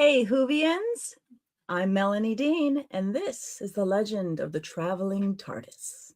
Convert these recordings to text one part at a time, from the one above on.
Hey, Whovians! I'm Melanie Dean, and this is the legend of the traveling TARDIS.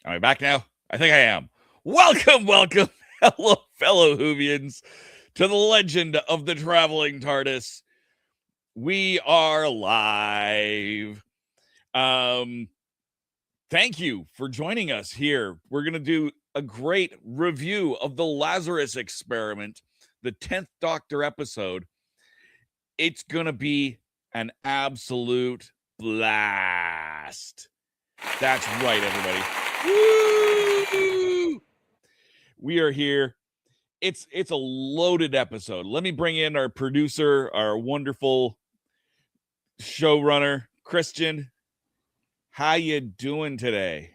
Am I back now? I think I am. Welcome, hello, fellow Whovians, to the legend of the traveling TARDIS. We are live. Thank you for joining us here. We're going to do a great review of the Lazarus experiment, the 10th Doctor episode. It's going to be an absolute blast. That's right, everybody. Woo! We are here. It's a loaded episode. Let me bring in our producer, our wonderful showrunner, Christian. How you doing today?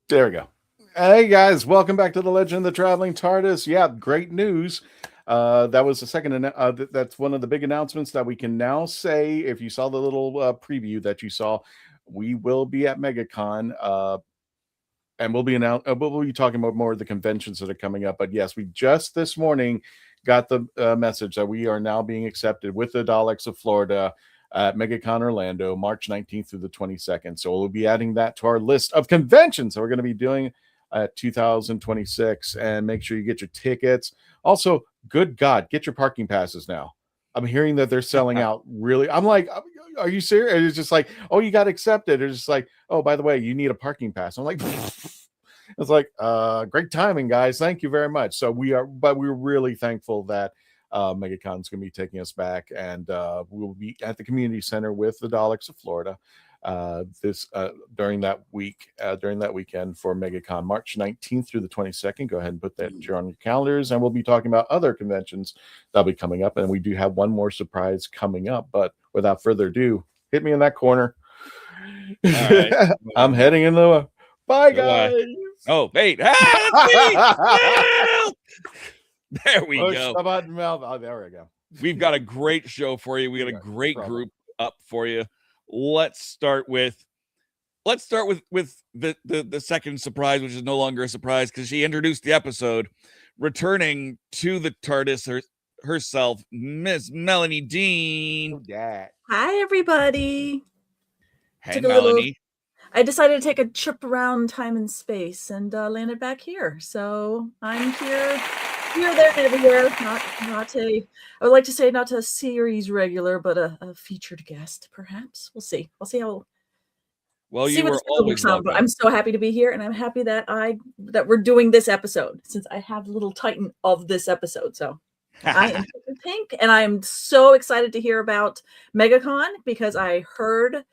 There we go. Hey guys, welcome back to the Legend of the Traveling TARDIS. Yeah, great news. That was the second. That's one of the big announcements that we can now say. If you saw the little preview that you saw, we will be at MegaCon. And we'll be talking about more of the conventions that are coming up. But yes, we just this morning got the message that we are now being accepted with the Daleks of Florida at MegaCon Orlando, March 19th through the 22nd. So we'll be adding that to our list of conventions that we're going to be doing at 2026. And make sure you get your tickets. Also, good God, get your parking passes now. I'm hearing that they're selling out really. I'm like, are you serious? It's just like, oh, you got accepted. It's just like, oh, by the way, you need a parking pass. I'm like, it's like, great timing, guys. Thank you very much. So we're really thankful that MegaCon's going to be taking us back, and we'll be at the community center with the Daleks of Florida during that weekend for MegaCon, March 19th through the 22nd. Go ahead and put that on your calendars, and we'll be talking about other conventions that'll be coming up, and we do have one more surprise coming up. But without further ado, hit me in that corner. All right. I'm heading in the bye, guys. Oh, wait. That's me. There we go. Oh, there we go. We've got a great show for you. We got a great group up for you. Let's start with the second surprise, which is no longer a surprise because she introduced the episode. Returning to the TARDIS herself, Miss Melanie Dean. Yeah. Hi, everybody. Hey, Melanie. I decided to take a trip around time and space and landed back here. So I'm here, there, and everywhere. I would like to say not a series regular, but a featured guest, perhaps. We'll see. We'll see how. Well, you were always welcome. But I'm so happy to be here, and I'm happy that we're doing this episode since I have the little titan of this episode. So I am Pink, and I'm so excited to hear about MegaCon because I heard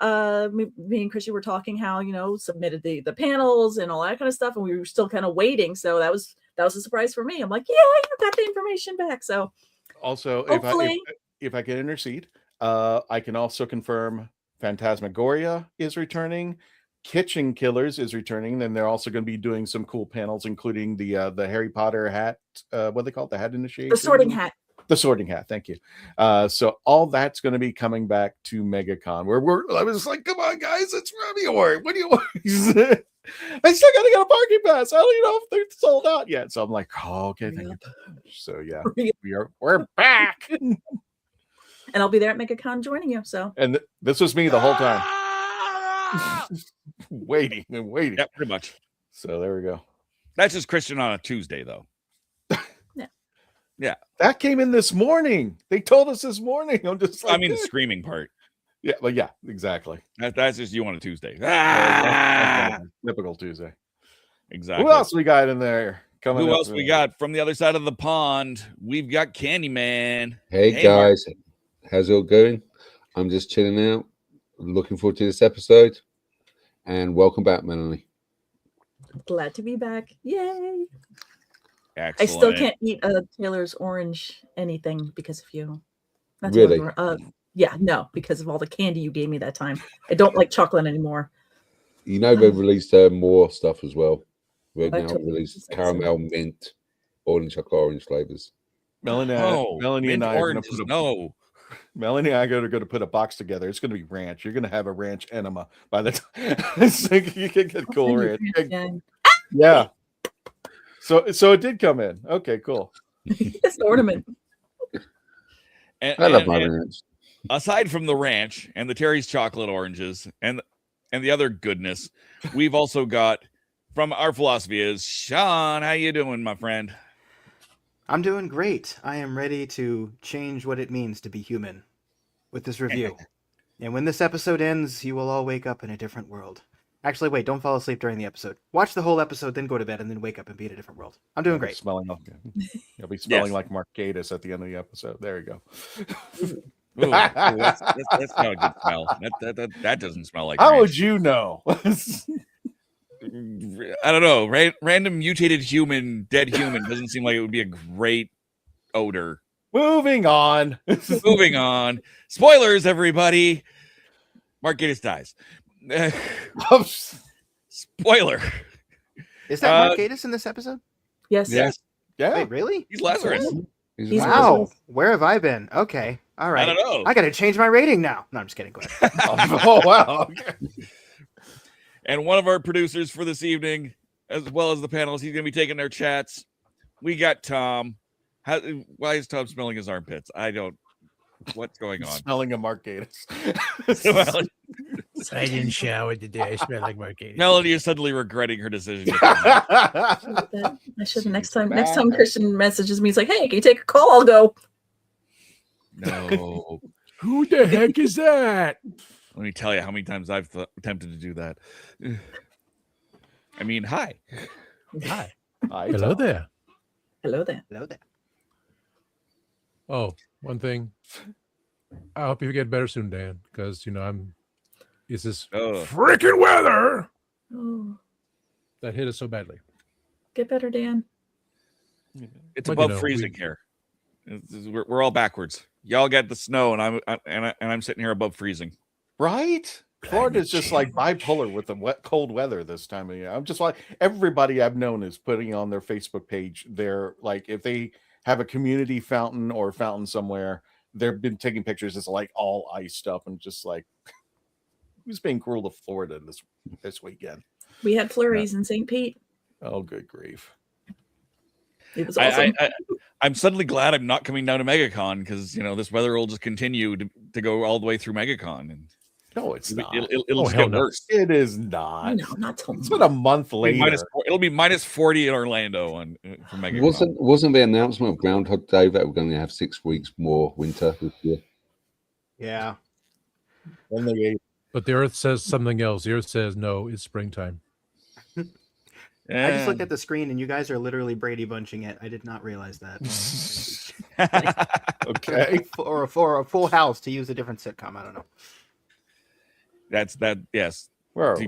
me and Chrissy were talking how submitted the panels and all that kind of stuff, and we were still kind of waiting. So that was a surprise for me. I'm like, yeah, you got the information back. So also, if I can intercede, I can also confirm Phantasmagoria is returning. Kitchen Killers is returning. Then they're also going to be doing some cool panels, including the Harry Potter hat. What they call it? The hat initiation. The Sorting Hat. The Sorting Hat. Thank you. So all that's going to be coming back to MegaCon. I was like, come on, guys, it's February. What do you want? I still got to get a parking pass. I don't even know if they're sold out yet. So I'm like, oh, okay, thank you. So yeah, we're back. and I'll be there at MegaCon joining you. So, And this was me the whole time, waiting and waiting. Yeah, pretty much. So there we go. That's just Christian on a Tuesday, though. Yeah. That came in this morning. They told us this morning. I'm just like, I mean, the screaming part. yeah, well, yeah, exactly. That's just you on a Tuesday. Typical Tuesday. Exactly. Who else we got in there? Who else we got from the other side of the pond? We've got Candyman. Hey guys, how's it all going? I'm just chilling out. Looking forward to this episode. And welcome back, Melanie. glad to be back. Yay. Excellent. I still can't eat Taylor's orange anything because of you. That's Really? Yeah, no, because of all the candy you gave me that time. I don't like chocolate anymore. You know they've released more stuff as well. They've I now totally released understand. caramel, mint, orange chocolate, orange flavors. Melanie mint and I are going oranges, to put no. Melanie and I are going to put a box together. It's going to be ranch. You're going to have a ranch enema by the time so you can get cool ranch. Yeah. So it did come in. Okay, cool. It's the ornament. I love my ranch. Aside from the ranch and the Terry's chocolate oranges and the other goodness, we've also got from our philosophy is Sean. How you doing, my friend? I'm doing great. I am ready to change what it means to be human with this review. And when this episode ends, you will all wake up in a different world. Actually, wait, don't fall asleep during the episode. Watch the whole episode, then go to bed, and then wake up and be in a different world. I'm doing great. You'll be smelling like Mark Gatiss at the end of the episode. There you go. Ooh, that's not a good smell. That doesn't smell like How ranch. would you know? I don't know. Random mutated human, dead human doesn't seem like it would be a great odor. Moving on. Moving on. Spoilers, everybody. Mark Gatiss dies. Spoiler. Is that Mark Gatiss in this episode? Yes. Yes. Yeah. Wait, really? He's Lazarus. He's Wow. Where have I been? Okay. All right. I don't know. I got to change my rating now. No, I'm just kidding. Go ahead. Oh, wow. Okay. And one of our producers for this evening, as well as the panelists, he's going to be taking their chats. We got Tom. Why is Tom smelling his armpits? I don't. What's going on? Smelling a Mark Gatiss. I didn't shower today. I smell like Mark Gatiss. Melody is suddenly regretting her decision. I should next time Christian messages me, he's like, "Hey, can you take a call? I'll go." No. Who the heck is that? Let me tell you how many times I've attempted to do that. I mean, hi. Hi. Hi, Hello Tom. there. Hello there. Hello there. Oh, one thing. I hope you get better soon, Dan, because it's this Oh. freaking weather Oh, that hit us so badly. get better, Dan. It's But, above freezing here. We're all backwards. Y'all get the snow, and I'm sitting here above freezing. Right? Florida's just like bipolar with the cold weather this time of year. I'm just like, everybody I've known is putting on their Facebook page. They're like, if they have a community fountain or fountain somewhere, they've been taking pictures. It's like all iced up and just like, who's being cruel to Florida this weekend? We had flurries in St. Pete. Oh, good grief. It was awesome. I'm suddenly glad I'm not coming down to MegaCon because this weather will just continue to go all the way through MegaCon, and No, it's not. it'll just hell get no. worse. It is not. No, not till It's been a month later. It'll be minus 40 in Orlando for MegaCon. Wasn't the announcement of Groundhog Day that we're going to have 6 weeks more winter this year? Yeah. But the Earth says something else. The Earth says, no, it's springtime. I just looked at the screen and you guys are literally Brady Bunching it. I did not realize that. Okay. For a full house, to use a different sitcom. I don't know. That's that. Yes. Where are we?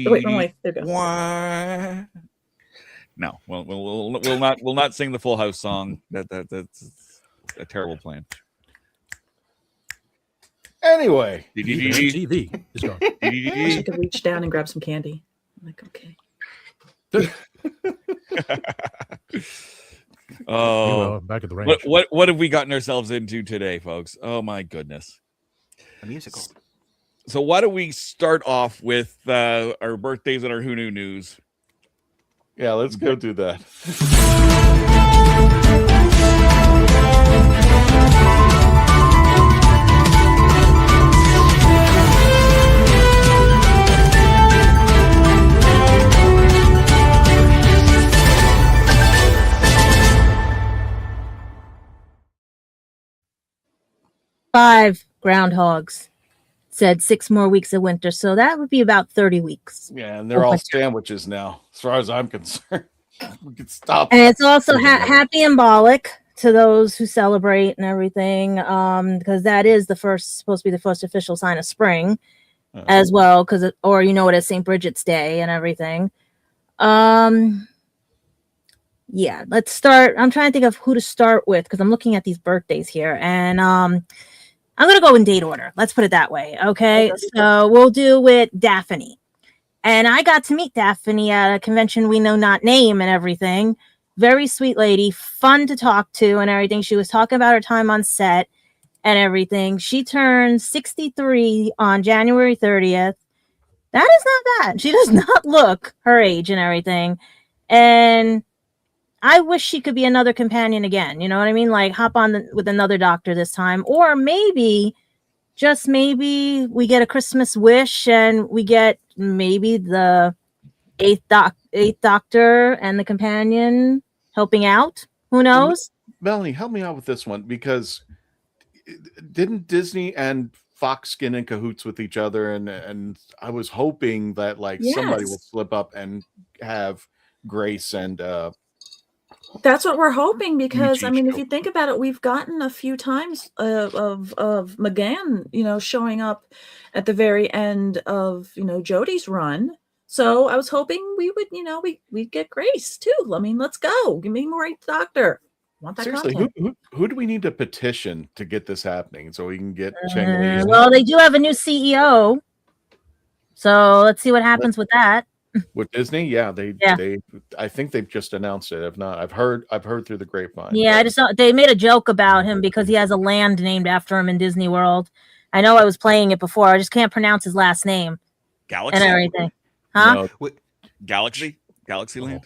Oh, wait, no, wait. There we go. No, we'll not sing the Full House song. That's a terrible plan. Anyway. TV is gone. I wish I could reach down and grab some candy. I'm like, okay. Oh, Back at the ranch. what have we gotten ourselves into today, folks? Oh my goodness. A musical. So why don't we start off with our birthdays and our Who Knew news? Yeah, let's go do that. 5 groundhogs. Said 6 more weeks of winter, so that would be about 30 weeks. Yeah, and they're all sandwiches now, as far as I'm concerned. We could stop. And it's also happy symbolic to those who celebrate and everything, because that is supposed to be the first official sign of spring, as well. Or you know it as St. Bridget's Day and everything. Yeah, let's start. I'm trying to think of who to start with because I'm looking at these birthdays here, and I'm gonna go in date order. Let's put it that way. Okay, so we'll do with Daphne. And I got to meet Daphne at a convention we know not name and everything. Very sweet lady, fun to talk to and everything. She was talking about her time on set and everything. She turned 63 on January 30th. That is not bad. She does not look her age and everything. And I wish she could be another companion again. You know what I mean? Like hop on with another doctor this time. Or maybe, just maybe, we get a Christmas wish and we get maybe the eighth doctor and the companion helping out. Who knows? Melanie, help me out with this one, because didn't Disney and Fox get in cahoots with each other? And I was hoping that somebody will slip up and have Grace and that's what we're hoping, because Eugene I mean, if show. you think about it, we've gotten a few times of McGann, showing up at the very end of Jodie's run. So I was hoping we would, we'd get Grace too. I mean, let's go. Give me more Eighth Doctor. Want that Seriously, content. who do we need to petition to get this happening so we can get Cheng Li? Well, they do have a new CEO, so let's see what happens with that. With Disney, yeah, they I think they've just announced it. If not, I've heard through the grapevine. Yeah, I just know they made a joke about him because he has a land named after him in Disney World. I know I was playing it before. I just can't pronounce his last name. Galaxy and everything. Huh? No, Galaxyland.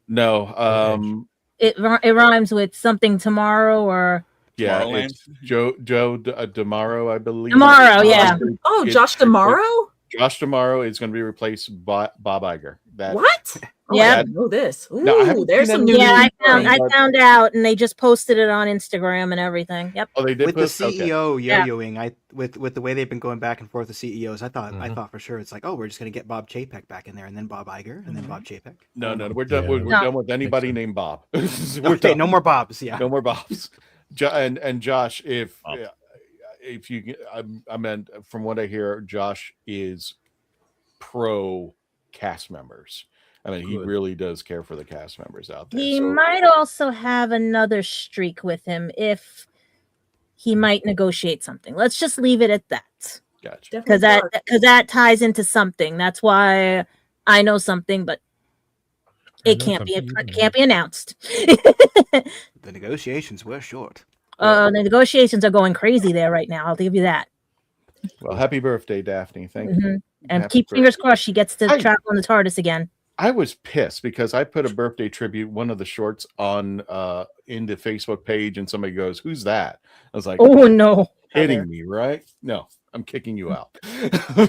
no. It rhymes with something tomorrow or Yeah, Tomorrowland? it's Joe DeMauro, I believe. Tomorrow, yeah. Oh, Josh Tomorrow? Josh Tomorrow is going to be replaced by Bob Iger. What? Oh, Yeah. I didn't know this. Ooh, No, I haven't there's seen some any- new Yeah, news. I found out, and they just posted it on Instagram and everything. Yep. Oh, they did With the post? Okay. CEO Yeah. yo-yoing, with the way they've been going back and forth with CEOs, I thought for sure it's like, oh, we're just gonna get Bob Chapek back in there, and then Bob Iger, and then Bob Chapek. No, we're done. Yeah. We're No. done with anybody named Bob. We're Okay, done. no more Bobs. Yeah. No more Bobs. And Josh, if Bob. you, I meant from what I hear, Josh is pro cast members. I mean, he Good. really does care for the cast members out there. He so- might also have another streak with him if he might negotiate something. Let's just leave it at that, Gotcha. because that ties into something. That's why I know something, but it can't be announced. The negotiations were short. The negotiations are going crazy there right now. I'll give you that. Well, happy birthday, Daphne. Thank you. Mhm. And Happy keep fingers birthday. crossed she gets to I- travel on the TARDIS again. I was pissed because I put a birthday tribute, one of the shorts, on in the Facebook page, and somebody goes, "Who's that?" I was like, Oh no! "Kidding me, right? No, I'm kicking you out.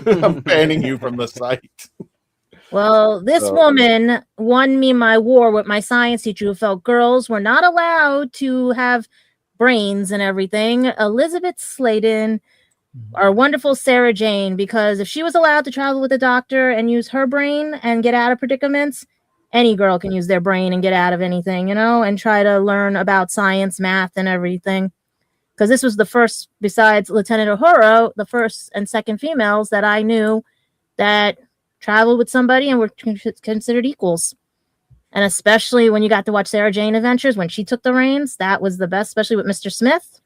I'm banning you from the site." Well, this So- woman won me my war with my science teacher who felt girls were not allowed to have brains and everything. Elizabeth Sladen, our wonderful Sarah Jane, because if she was allowed to travel with a doctor and use her brain and get out of predicaments, any girl can use their brain and get out of anything, and try to learn about science, math, and everything. Because this was the first, besides Lieutenant Uhura, the first and second females that I knew that traveled with somebody and were considered equals. And especially when you got to watch Sarah Jane Adventures, when she took the reins, that was the best, especially with Mr. Smith.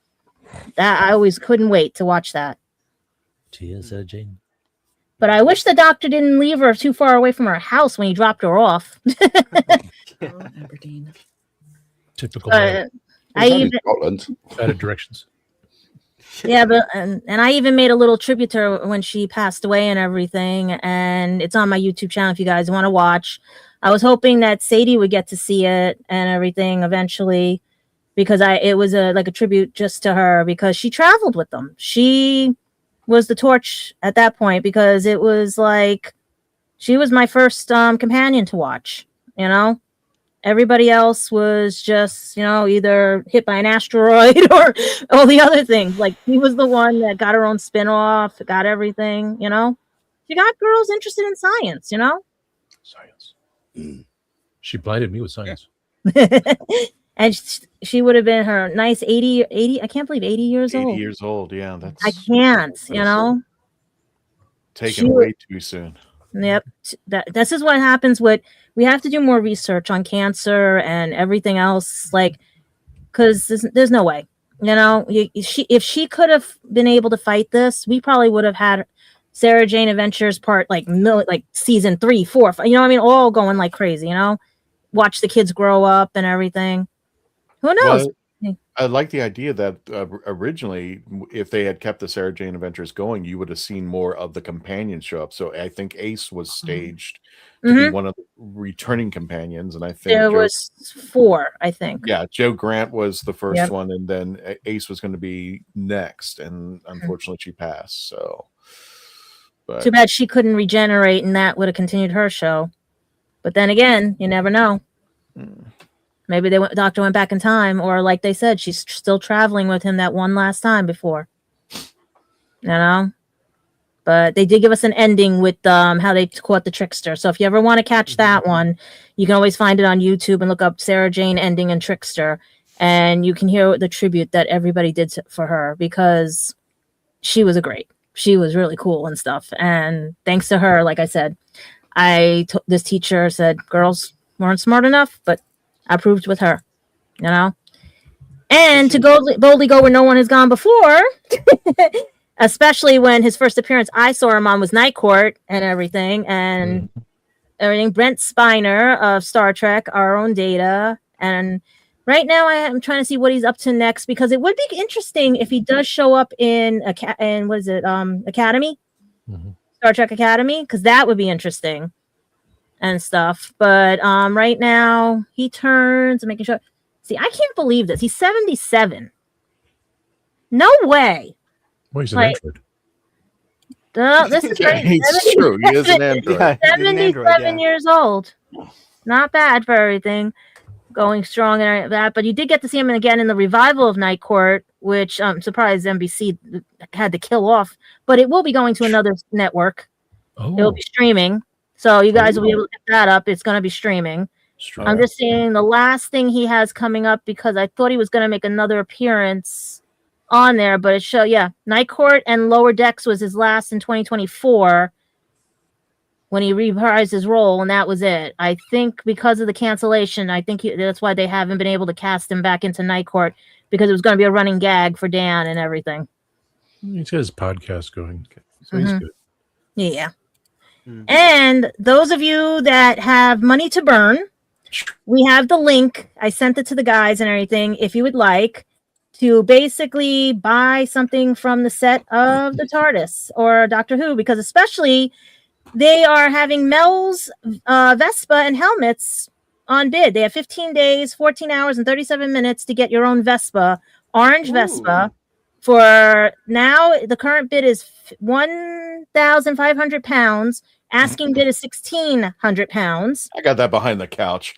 That I always couldn't wait to watch that. Cheers, Jane. But I wish the doctor didn't leave her too far away from her house when he dropped her off. Oh, Aberdeen. Typical But I It's only even, Scotland. bad directions. yeah, but and I even made a little tribute to her when she passed away and everything, and it's on my YouTube channel if you guys want to watch. I was hoping that Sadie would get to see it and everything eventually, because it was like a tribute just to her, because she traveled with them. She was the torch at that point, because it was like she was my first companion to watch, Everybody else was just, either hit by an asteroid or all the other things. Like, he was the one that got her own spin-off, got everything, She got girls interested in science, Science. She blinded me with science. And she would have been her nice 80, I can't believe 80 years 80 old. years old. Yeah, that's I can't, taken way too soon. Yep. This is what happens we have to do more research on cancer and everything else, because there's no way, if she could have been able to fight this, we probably would have had Sarah Jane Adventures part like season 3, 4, 5, all going like crazy, watch the kids grow up and everything. Who knows? Well, I like the idea that originally, if they had kept the Sarah Jane Adventures going, you would have seen more of the companions show up. So I think Ace was staged to be one of the returning companions, and I think there was 4. I think. Yeah, Joe Grant was the first one, and then Ace was going to be next, and unfortunately, she passed. So, but too bad she couldn't regenerate, and that would have continued her show. But then again, you never know. Maybe doctor went back in time, or like they said, she's still traveling with him that one last time before. But they did give us an ending with how they caught the trickster. So if you ever want to catch that one, you can always find it on YouTube and look up Sarah Jane ending and trickster, and you can hear the tribute that everybody did for her, because she was she was really cool and stuff. And thanks to her, like I said, this teacher said girls weren't smart enough, but I proved with her, and to boldly go where no one has gone before, especially when his first appearance I saw him on was Night Court and everything. Brent Spiner of Star Trek, Our Own Data. And right now I'm trying to see what he's up to next, because it would be interesting if he does show up in Academy, Star Trek Academy, because that would be interesting and stuff. But right now he turns, I'm making sure. See, I can't believe this. He's 77. No way. Well, he's an android. This is right. It's true. He is an android. 77 years old. Not bad for everything. Going strong and that. But you did get to see him again in the revival of Night Court, which I'm surprised NBC had to kill off. But it will be going to another network. Oh. It will be streaming. So you guys will be able to pick that up. It's going to be streaming. I'm just saying the last thing he has coming up, because I thought he was going to make another appearance on there, but it showed, Night Court and Lower Decks was his last in 2024 when he reprised his role, and that was it. I think because of the cancellation, I think that's why they haven't been able to cast him back into Night Court, because it was going to be a running gag for Dan and everything. He's got his podcast going, so he's good. Yeah. And those of you that have money to burn, we have the link. I sent it to the guys and everything. If you would like to basically buy something from the set of the TARDIS or Doctor Who, because especially they are having Mel's Vespa and helmets on bid. They have 15 days, 14 hours, and 37 minutes to get your own Vespa, orange Vespa. For now, the current bid is 1,500 pounds. Asking bid is 1,600 pounds. I got that behind the couch.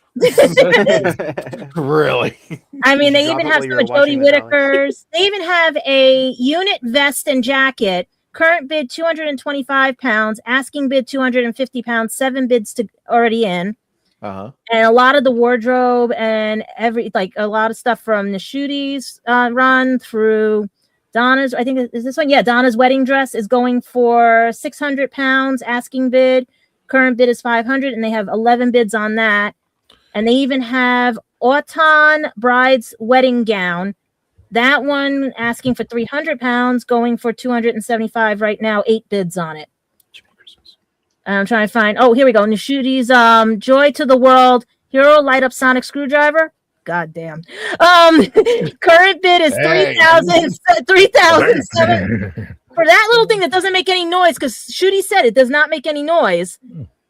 Really? I mean, they even have some of Jodie Whittaker's. They even have a unit vest and jacket. Current bid 225 pounds. Asking bid 250 pounds. 7 bids already in. And a lot of the wardrobe and a lot of stuff from Nishuti's run through Donna's, I think, is this one? Yeah, Donna's wedding dress is going for 600 pounds. Asking bid. Current bid is 500, and they have 11 bids on that. And they even have Autumn Bride's wedding gown. That one asking for 300 pounds, going for 275 right now. 8 bids on it. I'm trying to find. Oh, here we go. Nishuti's Joy to the World Hero Light Up Sonic Screwdriver. God damn. Current bid is 3,000. 3,000 for that little thing that doesn't make any noise, because Shooty said it does not make any noise.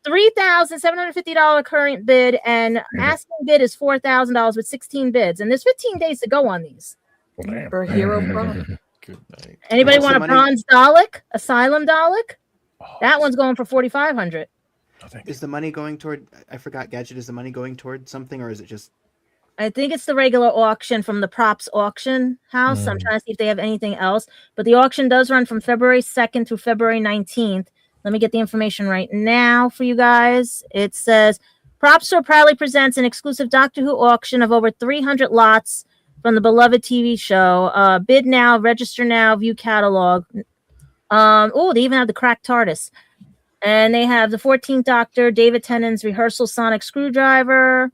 $3,750 current bid, and asking bid is $4,000 with 16 bids, and there's 15 days to go on these. For hero product. Good night. Anybody want a bronze Dalek? Asylum Dalek? That one's going for 4,500. Nothing. Is the money going toward? I forgot. Gadget. Is the money going toward something, or is it just? I think it's the regular auction from the props auction house. I'm trying to see if they have anything else. But the auction does run from February 2nd through February 19th. Let me get the information right now for you guys. It says Prop Store proudly presents an exclusive Doctor Who auction of over 300 lots from the beloved TV show. Bid now, register now, view catalog. They even have the cracked TARDIS. And they have the 14th Doctor, David Tennant's rehearsal sonic screwdriver,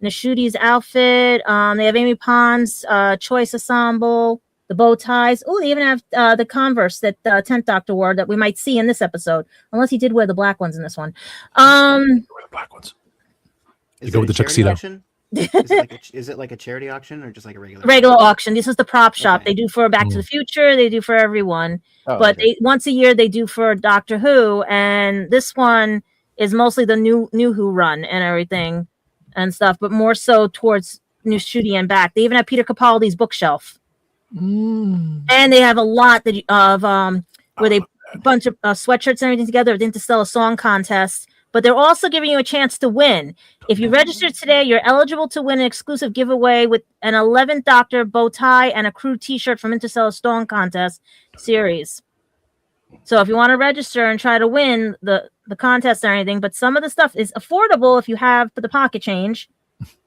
Nashuti's outfit. They have Amy Pond's choice ensemble, the bow ties. Oh, they even have the Converse that 10th Doctor wore that we might see in this episode, unless he did wear the black ones in this one. Wear the black ones. Is go it with a the charity tuxedo. auction? Is it like a charity auction or just like a regular? Regular auction. This is the prop shop. Okay. They do for Back to the Future. They do for everyone. Oh, But okay. once a year they do for Doctor Who, and this one is mostly the new Who run and everything and stuff, but more so towards New Studio and back. They even have Peter Capaldi's bookshelf, and they have a lot of where they bunch of sweatshirts and everything together. They Interstellar Song Contest, but they're also giving you a chance to win. If you register today, you're eligible to win an exclusive giveaway with an 11th Doctor bow tie and a crew T-shirt from Interstellar Song Contest series. So if you want to register and try to win the contest or anything, but some of the stuff is affordable if you have the pocket change.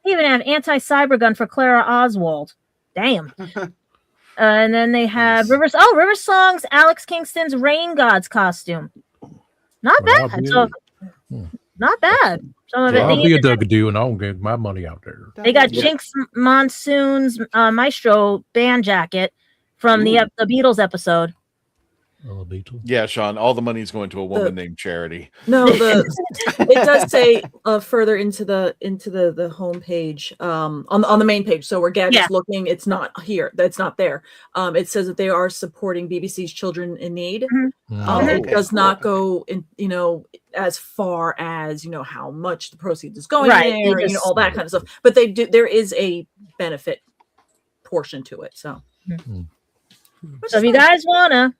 They even have anti-cyber gun for Clara Oswald. Damn. And then they have Nice. River Song's Alex Kingston's Rain God's costume. Not Well, bad. So, not bad. Some of I'll it. be a Duggadoo and I'll get my money out there. They got Yeah. Jinx Monsoon's Maestro band jacket from the Beatles episode. Oh, Beetle. Yeah, Sean, all the money's going to a woman named Charity. No, it does say further into the homepage on the main page. So where Gadget's looking, it's not here. That's not there. It says that they are supporting BBC's Children in Need. Okay, It does cool. not go in, as far as how much the proceeds is going Right, they there, just- all that kind of stuff. But they do. There is a benefit portion to it. So, So if you guys wanna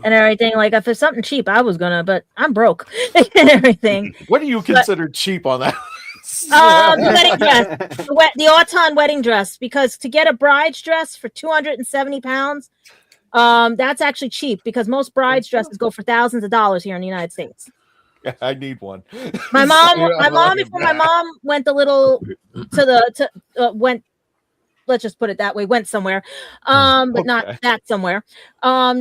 and everything, like if it's something cheap, I was gonna, but I'm broke and everything. What do you consider cheap on that? The wedding dress, the Autumn wedding dress, because to get a bride's dress for 270 pounds, that's actually cheap because most bride's dresses go for thousands of dollars here in the United States. I need one. My mom, before my mom went went. Let's just put it that way. Went somewhere, but not that somewhere.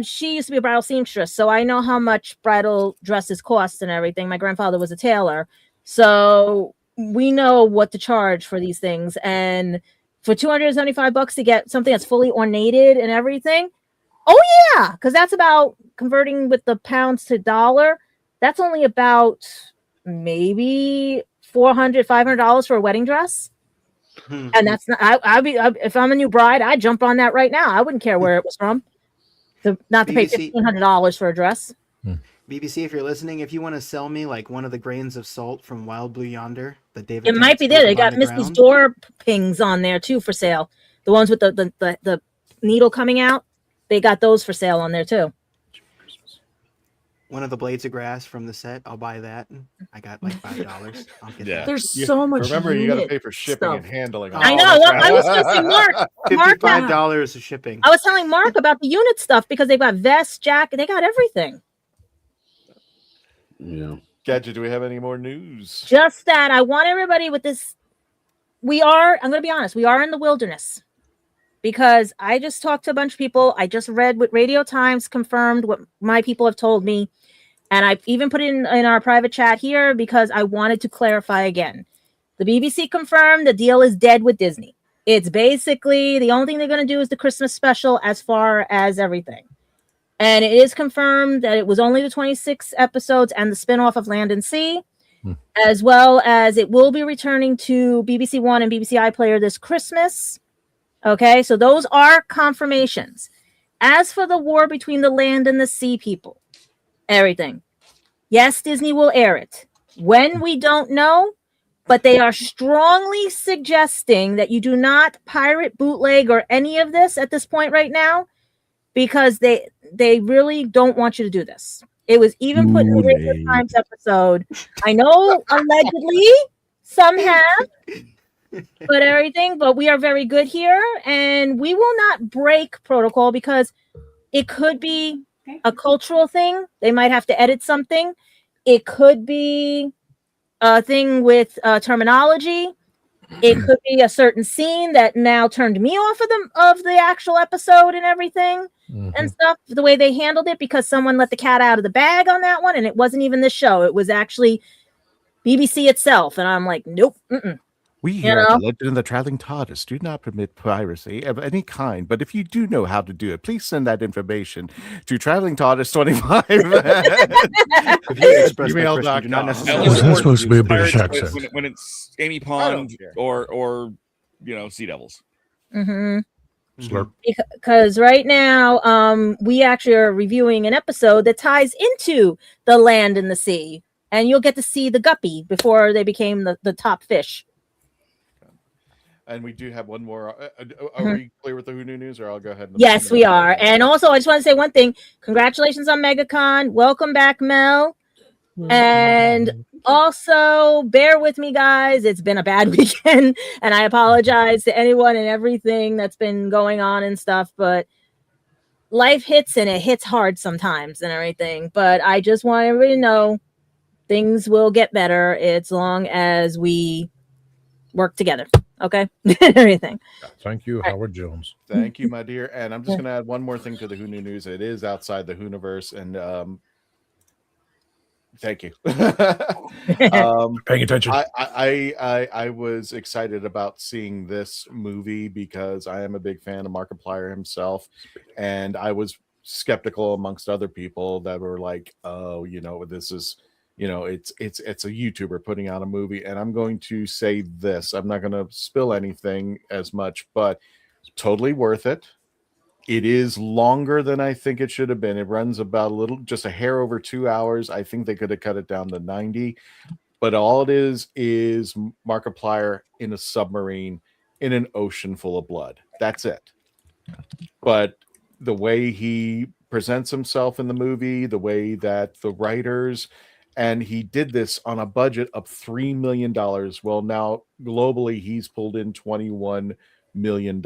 She used to be a bridal seamstress, so I know how much bridal dresses cost and everything. My grandfather was a tailor, so we know what to charge for these things. And for $275 to get something that's fully ornated and everything, oh yeah, because that's about converting with the pounds to dollar. That's only about maybe $400-$500 for a wedding dress. And that's not. If I'm a new bride, I'd jump on that right now. I wouldn't care where it was from. Not to pay BBC $1,500 for a dress. BBC, if you're listening, if you want to sell me like one of the grains of salt from Wild Blue Yonder, the David, It might be there. They got Misty's door pings on there too for sale. The ones with the needle coming out, they got those for sale on there too. One of the blades of grass from the set, I'll buy that. I got like $5. I'll get Yeah. that. there's so much. Remember, you got to unit pay for shipping stuff. and handling. Oh, I know. that's I was going to say Mark. $55 of shipping. I was telling Mark about the unit stuff because they've got vests, jacket, they got everything. Yeah. Gadget, do we have any more news? Just that I want everybody with this. I'm going to be honest, we are in the wilderness because I just talked to a bunch of people. I just read what Radio Times confirmed what my people have told me. And I even put it in our private chat here because I wanted to clarify again. The BBC confirmed the deal is dead with Disney. It's basically the only thing they're going to do is the Christmas special as far as everything. And it is confirmed that it was only the 26 episodes and the spinoff of Land and Sea, as well as it will be returning to BBC One and BBC iPlayer this Christmas. Okay, so those are confirmations. As for the war between the land and the sea people, everything. Yes, Disney will air it. When, we don't know, but they are strongly suggesting that you do not pirate, bootleg, or any of this at this point right now, because they really don't want you to do this. It was even put in the Radio Kool-Aid. Times episode. I know allegedly some have, but everything, but we are very good here, and we will not break protocol because it could be a cultural thing. They might have to edit something. It could be a thing with terminology. It could be a certain scene that now turned me off of the actual episode and everything and stuff. The way they handled it, because someone let the cat out of the bag on that one, and it wasn't even the show. It was actually BBC itself, and I'm like, nope. We here at the Legend of the Traveling TARDIS do not permit piracy of any kind, but if you do know how to do it, please send that information to Traveling TARDIS 25. Email.com. Do not necessarily. That's supposed to be a British Pirates accent. when it's Amy Pond care. or Sea Devils. Slurp. Because right now, we actually are reviewing an episode that ties into the land and the sea, and you'll get to see the guppy before they became the top fish. And we do have one more. Are we clear with the Who Knew News, or I'll go ahead? Yes, we are. And also, I just want to say one thing. Congratulations on MegaCon. Welcome back, Mel. And also, bear with me, guys. It's been a bad weekend, and I apologize to anyone and everything that's been going on and stuff, but life hits, and it hits hard sometimes and everything. But I just want everybody to know things will get better as long as we work together. Okay. Everything. Thank you, Howard Jones. Thank you, my dear. And I'm just going to add one more thing to the Who Knew News. It is outside the Whoniverse, and thank you. Paying attention. I was excited about seeing this movie because I am a big fan of Markiplier himself, and I was skeptical amongst other people that were like, oh, this is, it's a YouTuber putting out a movie. And I'm going to say this, I'm not going to spill anything as much, but totally worth it. It is longer than I think it should have been. It runs about just a hair over 2 hours. I think they could have cut it down to 90, but all it is Markiplier in a submarine in an ocean full of blood. That's it. But the way he presents himself in the movie, the way that the writers, and he did this on a budget of $3 million. Well, now globally, he's pulled in $21 million.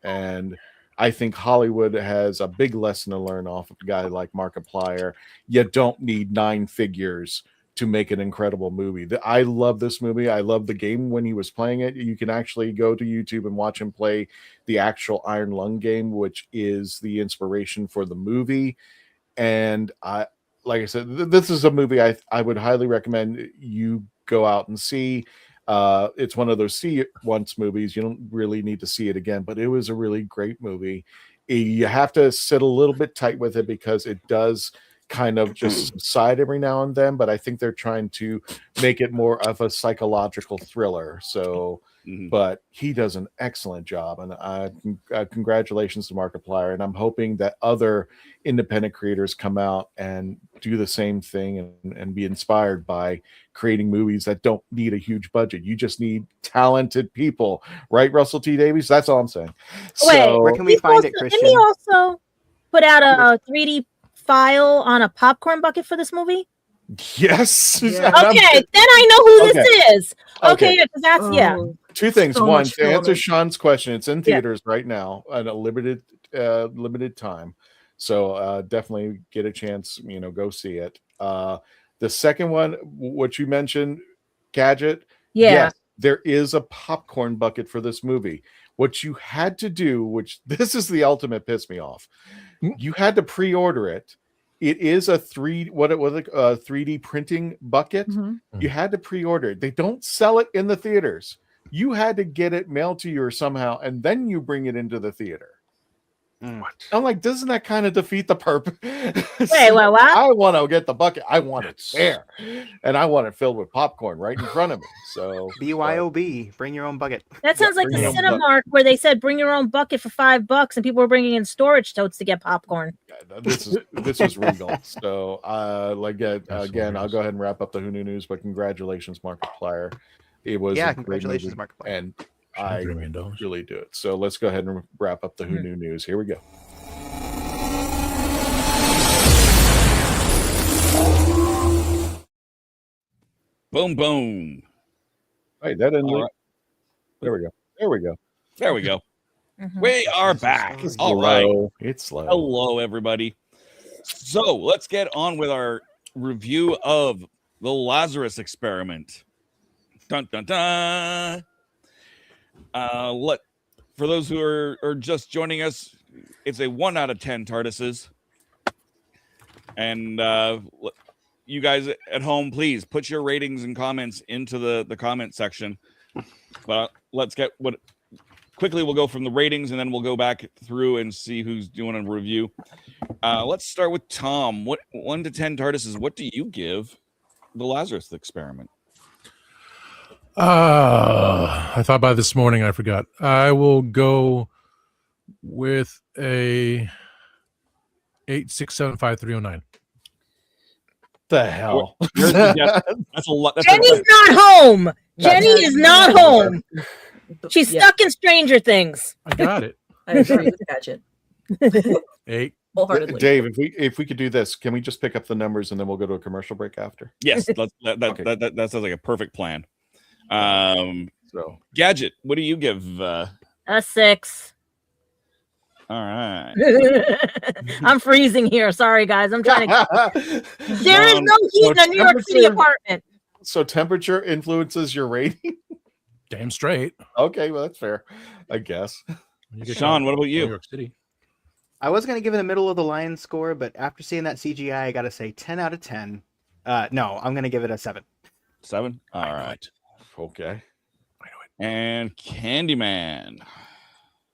And I think Hollywood has a big lesson to learn off of a guy like Markiplier. You don't need 9 figures to make an incredible movie. I love this movie. I love the game when he was playing it. You can actually go to YouTube and watch him play the actual Iron Lung game, which is the inspiration for the movie. And like I said, this is a movie I would highly recommend you go out and see. It's one of those see it once movies. You don't really need to see it again, but it was a really great movie. You have to sit a little bit tight with it because it does kind of just subside every now and then, but I think they're trying to make it more of a psychological thriller. So, but he does an excellent job, and congratulations to Markiplier. And I'm hoping that other independent creators come out and do the same thing and be inspired by creating movies that don't need a huge budget. You just need talented people, right, Russell T. Davies? That's all I'm saying. Wait, where can we find it, Christian? Didn't he also put out a 3D file on a popcorn bucket for this movie? Yes. Yeah. Okay, then I know who this is. Okay, because that's Two things. So One, much to answer filming. Sean's question, it's in theaters right now at a limited time. So definitely get a chance, go see it. The second one, what you mentioned, Gadget. Yeah. Yes, there is a popcorn bucket for this movie. What you had to do, which this is the ultimate piss me off, you had to pre-order it. It is a 3D printing bucket. You had to pre-order it. They don't sell it in the theaters. You had to get it mailed to you or somehow, and then you bring it into the theater. What? I'm like, doesn't that kind of defeat the purpose? Wait, what? I want to get the bucket. I want it there, and I want it filled with popcorn right in front of me. So BYOB, bring your own bucket. That sounds like the bring your own Cinemark where they said bring your own bucket for $5, and people were bringing in storage totes to get popcorn. this is regal. So again, I'll go ahead and wrap up the Who Knew News. But congratulations, Markiplier. It was congratulations, Markiplier. And I really do it. So let's go ahead and wrap up the Who Knew News. Here we go. Boom, boom. Hey, that didn't. All right. There we go. There we go. There we go. Mhm. We are back. It's All right. slow. It's slow. Hello, everybody. So let's get on with our review of the Lazarus experiment. Dun dun dun. For those who are just joining us, it's a 1 out of 10 TARDISes. And you guys at home, please put your ratings and comments into the comment section. But let's get quickly. We'll go from the ratings and then we'll go back through and see who's doing a review. Let's start with Tom. What 1 to 10 TARDISes? What do you give the Lazarus experiment? I thought about this morning. I forgot. I will go with a 8675309. The hell? That's a lot. Jenny's not home. Jenny is not home. She's Yeah, stuck in Stranger Things. I got it. I agree with Patchett 8. wholeheartedly. Dave, if we could do this, can we just pick up the numbers and then we'll go to a commercial break after? Yes, Okay. that sounds like a perfect plan. So Gadget, what do you give? A 6. All right. I'm freezing here. Sorry, guys. I'm trying to. There is no heat so in a New York City temperature- apartment. So temperature influences your rating? Damn straight. Okay, well that's fair, I guess. You get Sean, what about New you? York City. I was going to give it a middle of the line score, but after seeing that CGI, I got to say 10 out of 10. No, I'm going to give it a 7. 7? All right. Okay. And Candyman.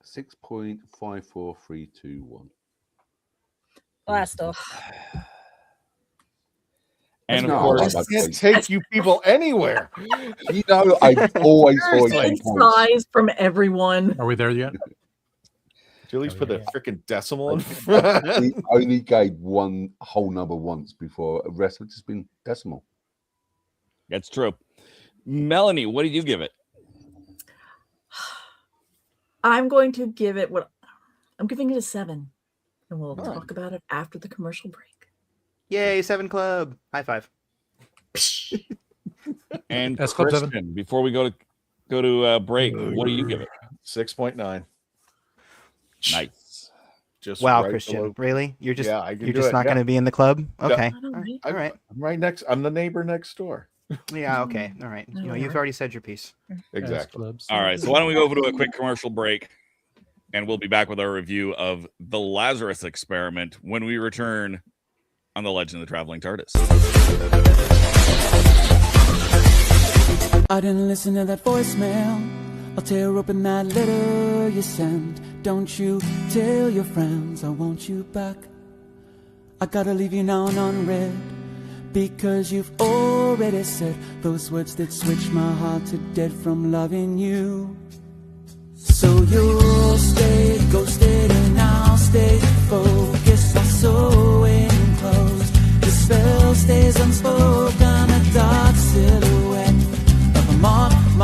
6.54321. Blast off. And of No, course, I can't take you people anywhere. You know, I always Take 10 points. size from everyone. Are we there yet? Did you at least put a freaking decimal in We front? only gave one whole number once before. The rest have just been decimal. that's true. Melanie, what did you give it? I'm going to give it I'm giving it a 7. And we'll All talk right. about it after the commercial break. Yay, 7 Club. High five. And S Club 7. Kristen, before we go to break, what do you give it? 6.9. Nice. Just Wow, right Christian. below- Really? You're just Yeah, I can you're do just it. not Yeah. going to be in the club? Okay. I don't know. All right. I'm right next. I'm the neighbor next door. Yeah, okay. All right. No, You know, we you've aren't. already said your piece. Exactly. All right, so why don't we go to a quick commercial break, and we'll be back with our review of the Lazarus experiment when we return on the Legend of the Traveling TARDIS. I didn't listen to that voicemail. I'll tear open that letter you sent. Don't you tell your friends I want you back. I gotta leave you now and unread, because you've already said those words that switch my heart to dead from loving you. So you'll stay ghosted and I'll stay focused on sewing clothes. The spell stays unspoken, a dark silhouette of a marked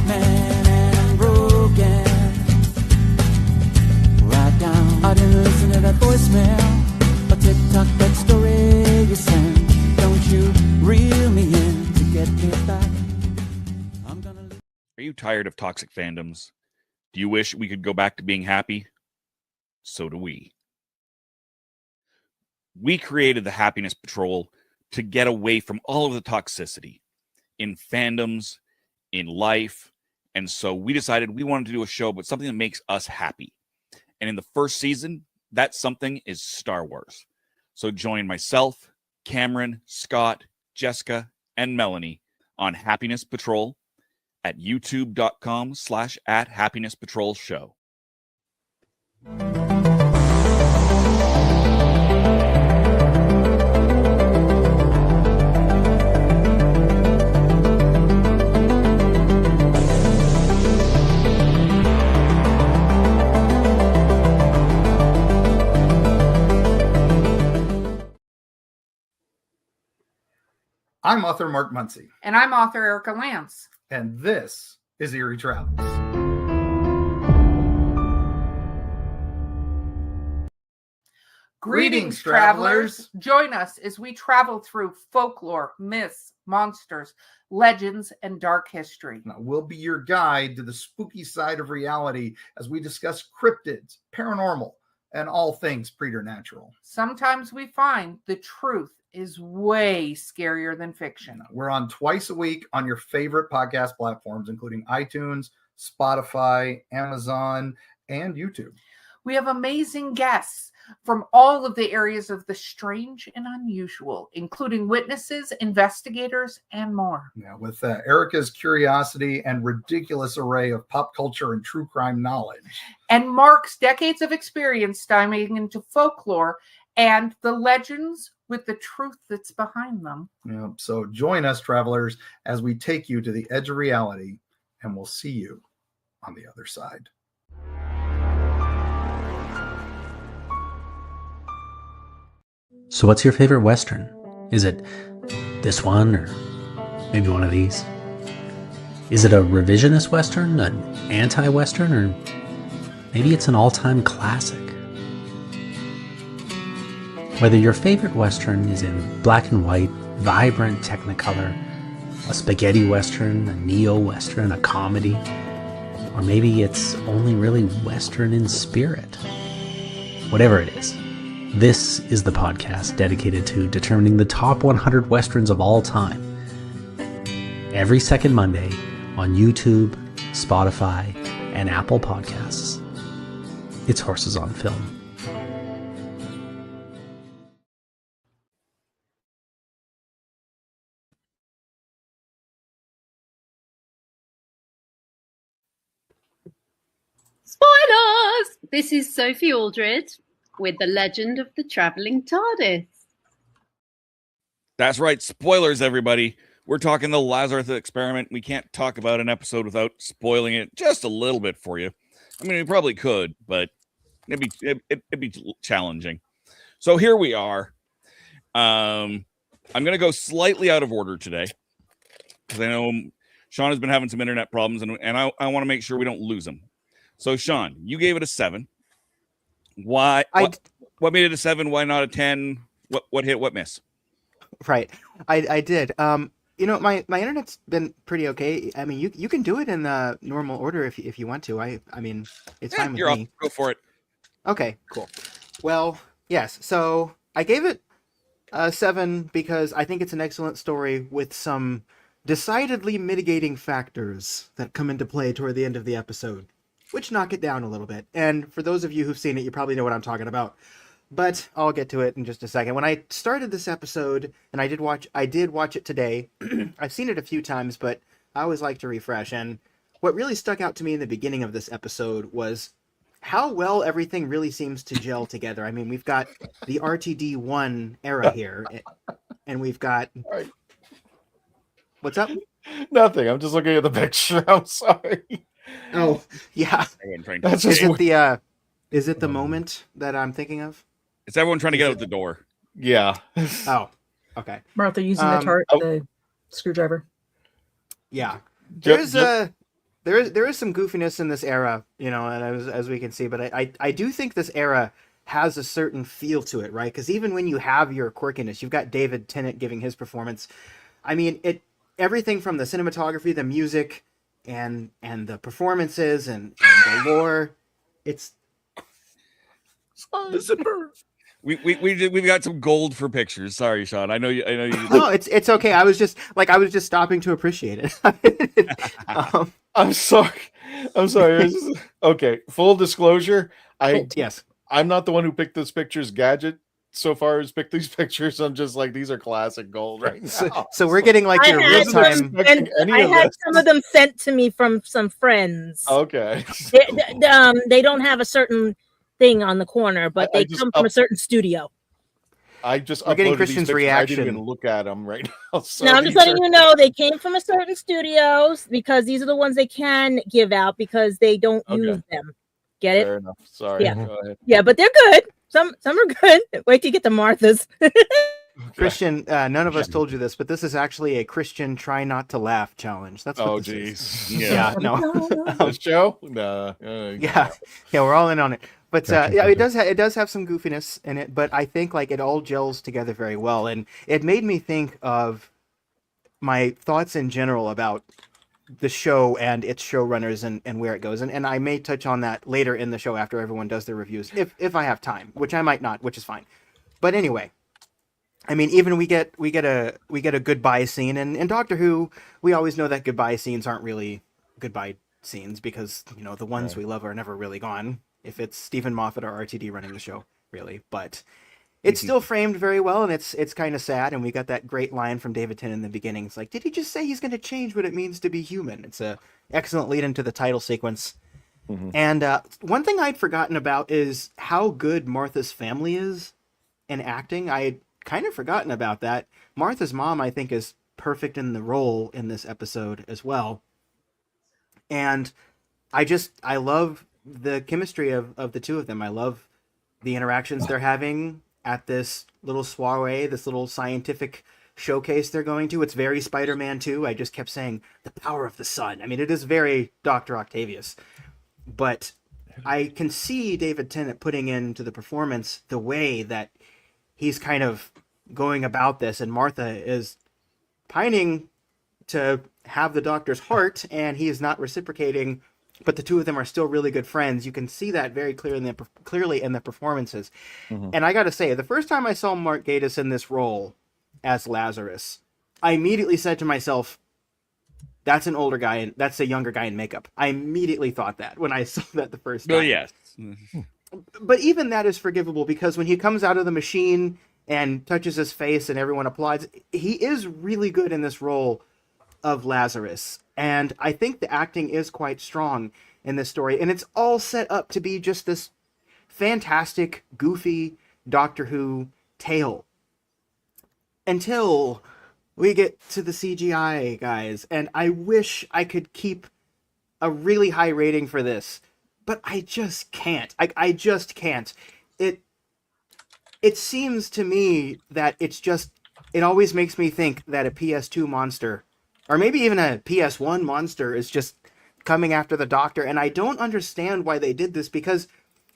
man, and I'm broken. Right down, I didn't listen to that voicemail or TikTok that story you sent. Don't you reel me in to get me back. I'm gonna leave. Are you tired of toxic fandoms? Do you wish we could go back to being happy? So do we. We created the Happiness Patrol to get away from all of the toxicity in fandoms, in life, and so we decided we wanted to do a show about something that makes us happy. And in the first season, that something is Star Wars. So join myself, Cameron, Scott, Jessica, and Melanie on Happiness Patrol at youtube.com/@happinesspatrolshow. I'm author Mark Muncy, And I'm author Erica Lance. and this is Eerie Travels. Greetings, travelers. Join us as we travel through folklore, myths, monsters, legends, and dark history. Now, we'll be your guide to the spooky side of reality as we discuss cryptids, paranormal, and all things preternatural. Sometimes we find the truth is way scarier than fiction. We're on twice a week on your favorite podcast platforms, including iTunes, Spotify, Amazon, and YouTube. We have amazing guests from all of the areas of the strange and unusual, including witnesses, investigators, and more. Now, with Erica's curiosity and ridiculous array of pop culture and true crime knowledge. And Mark's decades of experience diving into folklore and the legends with the truth that's behind them. Yeah, so join us, travelers, as we take you to the edge of reality, and we'll see you on the other side. So what's your favorite Western? Is it this one or maybe one of these? Is it a revisionist Western, an anti-Western, or maybe it's an all-time classic? Whether your favorite Western is in black and white, vibrant Technicolor, a spaghetti Western, a neo-Western, a comedy, or maybe it's only really Western in spirit. Whatever it is, this is the podcast dedicated to determining the top 100 Westerns of all time. Every second Monday on YouTube, Spotify, and Apple Podcasts. It's Horses on Film. Spoilers! This is Sophie Aldred with The Legend of the Travelling TARDIS. That's right. Spoilers, everybody. We're talking the Lazarus experiment. We can't talk about an episode without spoiling it just a little bit for you. I mean, we probably could, but it'd be challenging. So here we are. I'm going to go slightly out of order today because I know Sean has been having some internet problems, and I want to make sure we don't lose him. So, Sean, you gave it a 7. Why? What made it a 7? Why not a 10? What hit? What miss? Right, I did. My internet's been pretty okay. I mean, you can do it in the normal order if you want to. I mean, it's fine with me. Go for it. Okay, cool. Well, yes. So I gave it a 7 because I think it's an excellent story with some decidedly mitigating factors that come into play toward the end of the episode, which knock it down a little bit. And for those of you who've seen it, you probably know what I'm talking about. But I'll get to it in just a second. When I started this episode, and I did watch it today. I've seen it a few times, but I always like to refresh. And what really stuck out to me in the beginning of this episode was how well everything really seems to gel together. I mean, we've got the RTD1 era here, and we've got... Right. What's up? Nothing. I'm just looking at the picture. I'm sorry. Oh, yeah. That's just is it the moment that I'm thinking of? It's everyone trying to get out the door. Yeah. Oh, okay. Martha using the screwdriver. Yeah. There is some goofiness in this era, and as we can see, but I do think this era has a certain feel to it, right? Because even when you have your quirkiness, you've got David Tennant giving his performance. I mean, everything from the cinematography, the music, and the performances and the lore, it's the zipper. We've got some gold for pictures. Sorry, Sean. I know you. No, it's okay. I was just stopping to appreciate it. I'm sorry. Okay. Full disclosure. I'm not the one who picked this picture's gadget. So far as picked these pictures, I'm just like, these are classic gold right now. So we're getting like your real time. I had some of them sent to me from some friends. Okay. They don't have a certain thing on the corner, but they come from a certain studio. I just we're getting Christian's reaction. I didn't even look at them right now. So no, I'm just letting you know they came from a certain studios because these are the ones they can give out because they don't use them. Get it? Fair enough. Sorry. Yeah. Go ahead. Yeah, but they're good. Some are good. Wait till you get to Martha's. Christian, none of us told you this, but this is actually a Christian try not to laugh challenge. That's what this is. Yeah. No. The show? No. Yeah, we're all in on it. But yeah, it does have some goofiness in it, but I think like it all gels together very well, and it made me think of my thoughts in general about the show and its showrunners and where it goes, and I may touch on that later in the show after everyone does their reviews, if I have time, which I might not, which is fine. But anyway, I mean, even we get a goodbye scene, and in Doctor Who, we always know that goodbye scenes aren't really goodbye scenes because the ones we love are never really gone. If it's Stephen Moffat or RTD running the show, really, but it's still framed very well, and it's kind of sad. And we got that great line from David Tennant in the beginning. It's like, did he just say he's going to change what it means to be human? It's a excellent lead into the title sequence. Mm-hmm. And one thing I'd forgotten about is how good Martha's family is in acting. I had kind of forgotten about that. Martha's mom, I think, is perfect in the role in this episode as well. And I love the chemistry of the two of them. I love the interactions they're having at this little soiree, this little scientific showcase they're going to. It's very Spider-Man 2. I just kept saying the power of the sun. I mean, it is very Dr. Octavius. But I can see David Tennant putting into the performance the way that he's kind of going about this, and Martha is pining to have the Doctor's heart, and he is not reciprocating, but the two of them are still really good friends. You can see that very clearly in the performances. Mm-hmm. And I got to say, the first time I saw Mark Gatiss in this role as Lazarus, I immediately said to myself, that's an older guy, and that's a younger guy in makeup. I immediately thought that when I saw that the first time. Oh, yes. But even that is forgivable, because when he comes out of the machine and touches his face and everyone applauds, he is really good in this role of Lazarus. And I think the acting is quite strong in this story. And it's all set up to be just this fantastic, goofy Doctor Who tale. Until we get to the CGI, guys. And I wish I could keep a really high rating for this, but I just can't. I just can't. It seems to me that it always makes me think that a PS2 monster, or maybe even a PS1 monster, is just coming after the Doctor. And I don't understand why they did this, because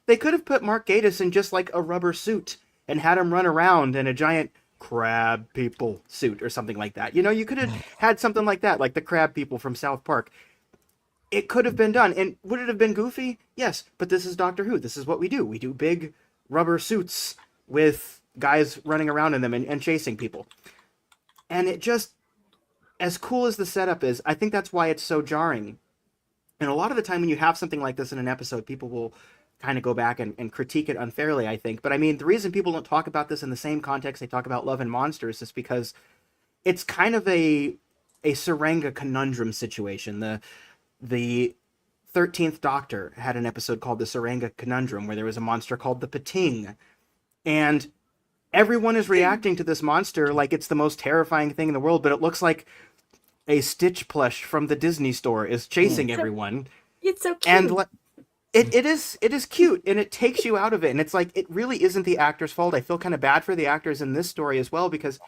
they could have put Mark Gatiss in just like a rubber suit and had him run around in a giant crab people suit or something like that. You could have had something like that, like the crab people from South Park. It could have been done. And would it have been goofy? Yes, but this is Doctor Who. This is what we do. We do big rubber suits with guys running around in them and chasing people. And it just, as cool as the setup is, I think that's why it's so jarring. And a lot of the time when you have something like this in an episode, people will kind of go back and critique it unfairly, I think. But I mean, the reason people don't talk about this in the same context they talk about Love and Monsters is because it's kind of a Serenga conundrum situation. The 13th Doctor had an episode called the Serenga Conundrum, where there was a monster called the Pating. And everyone is reacting to this monster like it's the most terrifying thing in the world, but it looks like a Stitch plush from the Disney store is chasing everyone. It's so cute. And it is cute, and it takes you out of it. And it's like, it really isn't the actor's fault. I feel kind of bad for the actors in this story as well, because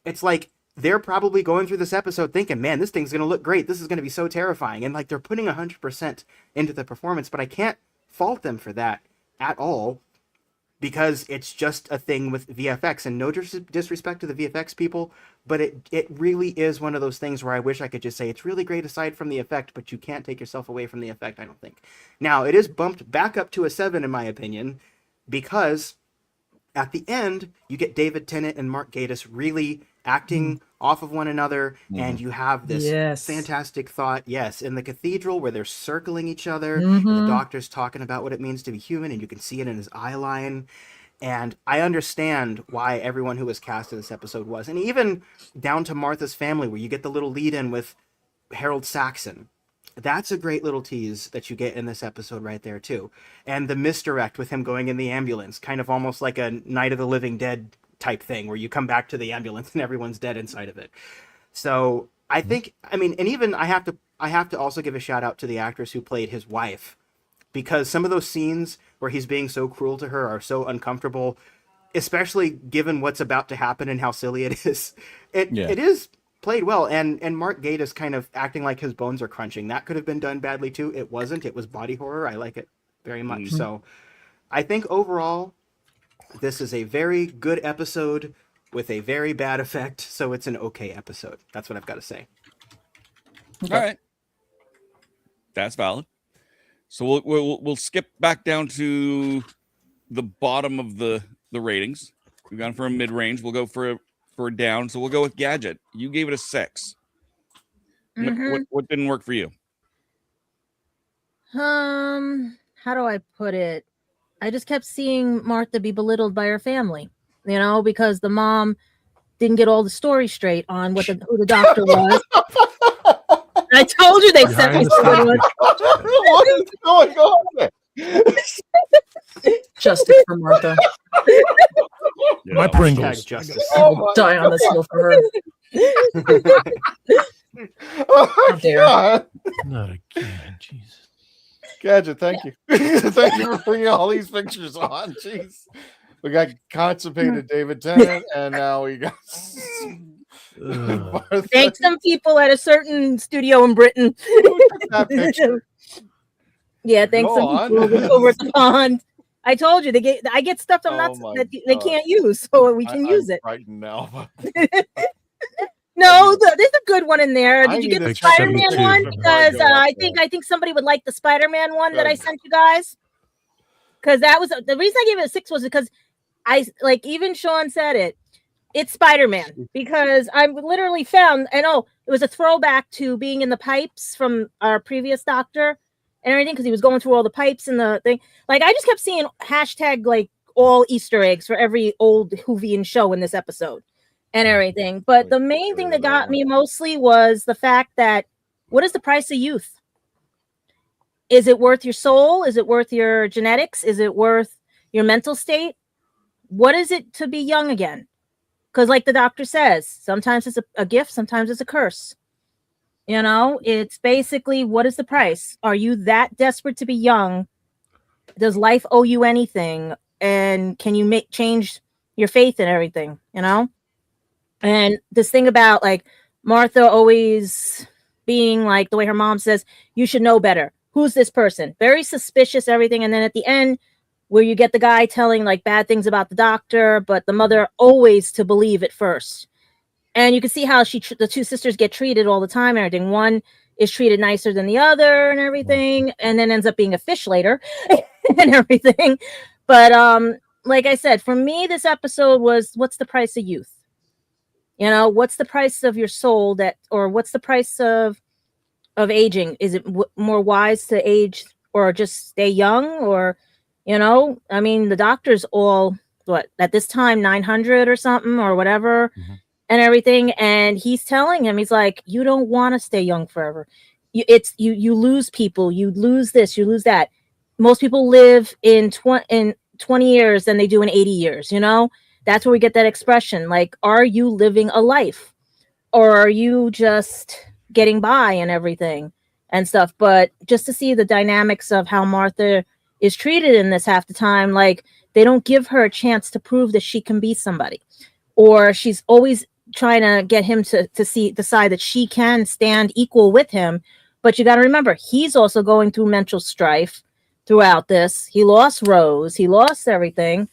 it's like they're probably going through this episode thinking, man, this thing's going to look great. This is going to be so terrifying. And like, they're putting 100% into the performance, but I can't fault them for that at all, because it's just a thing with VFX. And no disrespect to the VFX people, but it really is one of those things where I wish I could just say it's really great aside from the effect, but you can't take yourself away from the effect, I don't think. Now, it is bumped back up to a 7 in my opinion, because at the end, you get David Tennant and Mark Gatiss really acting off of one another, and you have this fantastic thought, in the cathedral where they're circling each other, and the Doctor's talking about what it means to be human, and you can see it in his eye line. And I understand why everyone who was cast in this episode was, and even down to Martha's family, where you get the little lead in with Harold Saxon. That's a great little tease that you get in this episode right there too. And the misdirect with him going in the ambulance, kind of almost like a Night of the Living Dead type thing, where you come back to the ambulance and everyone's dead inside of it. So I think, I mean, and even I have to also give a shout out to the actress who played his wife, because some of those scenes where he's being so cruel to her are so uncomfortable, especially given what's about to happen and how silly it is. It is played well, and Mark Gatiss kind of acting like his bones are crunching. That could have been done badly too. It wasn't. It was body horror. I like it very much. So I think overall, this is a very good episode with a very bad effect, so it's an okay episode. That's what I've got to say. All right, that's valid. So we'll skip back down to the bottom of the ratings. We've gone for a mid range. We'll go for a down. So we'll go with Gadget. You gave it a 6. What didn't work for you? How do I put it? I just kept seeing Martha be belittled by her family, because the mom didn't get all the story straight on who the doctor was. I told you they sent me someone. What is going on there? Justice for Martha. My Pringles. Justice. Die on this hill for her. Oh my God. Not again, Jesus. Gadget, thank you. Thank you for bringing all these pictures on. Jeez. We got constipated David Tennant, and now we got Thanks some people at a certain studio in Britain. that picture. Yeah, thanks Go some on. people over at the pond. I told you I get stuff I'm not Oh my that they can't use, so we can use I'm it. frightened now. No, there's a good one in there. Did you get the Page Spider-Man 72. one? Because Go up I think somebody would like the Spider-Man one that I Good. sent you guys. Because that was the reason I gave it a 6 was because even Sean said it. It's Spider-Man because I literally found it was a throwback to being in the pipes from our previous doctor and everything because he was going through all the pipes and the thing. Like I just kept seeing hashtag like all Easter eggs for every old Whovian show in this episode and everything. But the main thing that got me mostly was the fact that what is the price of youth? Is it worth your soul? Is it worth your genetics? Is it worth your mental state? What is it to be young again? Because like the doctor says, sometimes it's a gift, sometimes it's a curse. It's basically, what is the price? Are you that desperate to be young? Does life owe you anything? And can you change your faith and everything, And this thing about like Martha always being like the way her mom says, you should know better. Who's this person? Very suspicious, everything. And then at the end, where you get the guy telling like bad things about the doctor, but the mother always to believe it first. And you can see how the two sisters get treated all the time and everything. One is treated nicer than the other and everything, and then ends up being a fish later and everything. But like I said, for me, this episode was what's the price of youth? What's the price of your soul or what's the price of aging? Is it more wise to age or just stay young or I mean, the doctor's all at this time 900 or something or whatever and everything. And he's telling him, he's like, you don't want to stay young forever. You lose people, you lose this, you lose that. Most people live in 20 years than they do in 80 years. That's where we get that expression. Like, are you living a life or are you just getting by and everything and stuff? But just to see the dynamics of how Martha is treated in this half the time, like they don't give her a chance to prove that she can be somebody, or she's always trying to get him to decide that she can stand equal with him. But you got to remember, he's also going through mental strife throughout this. He lost Rose, he lost everything,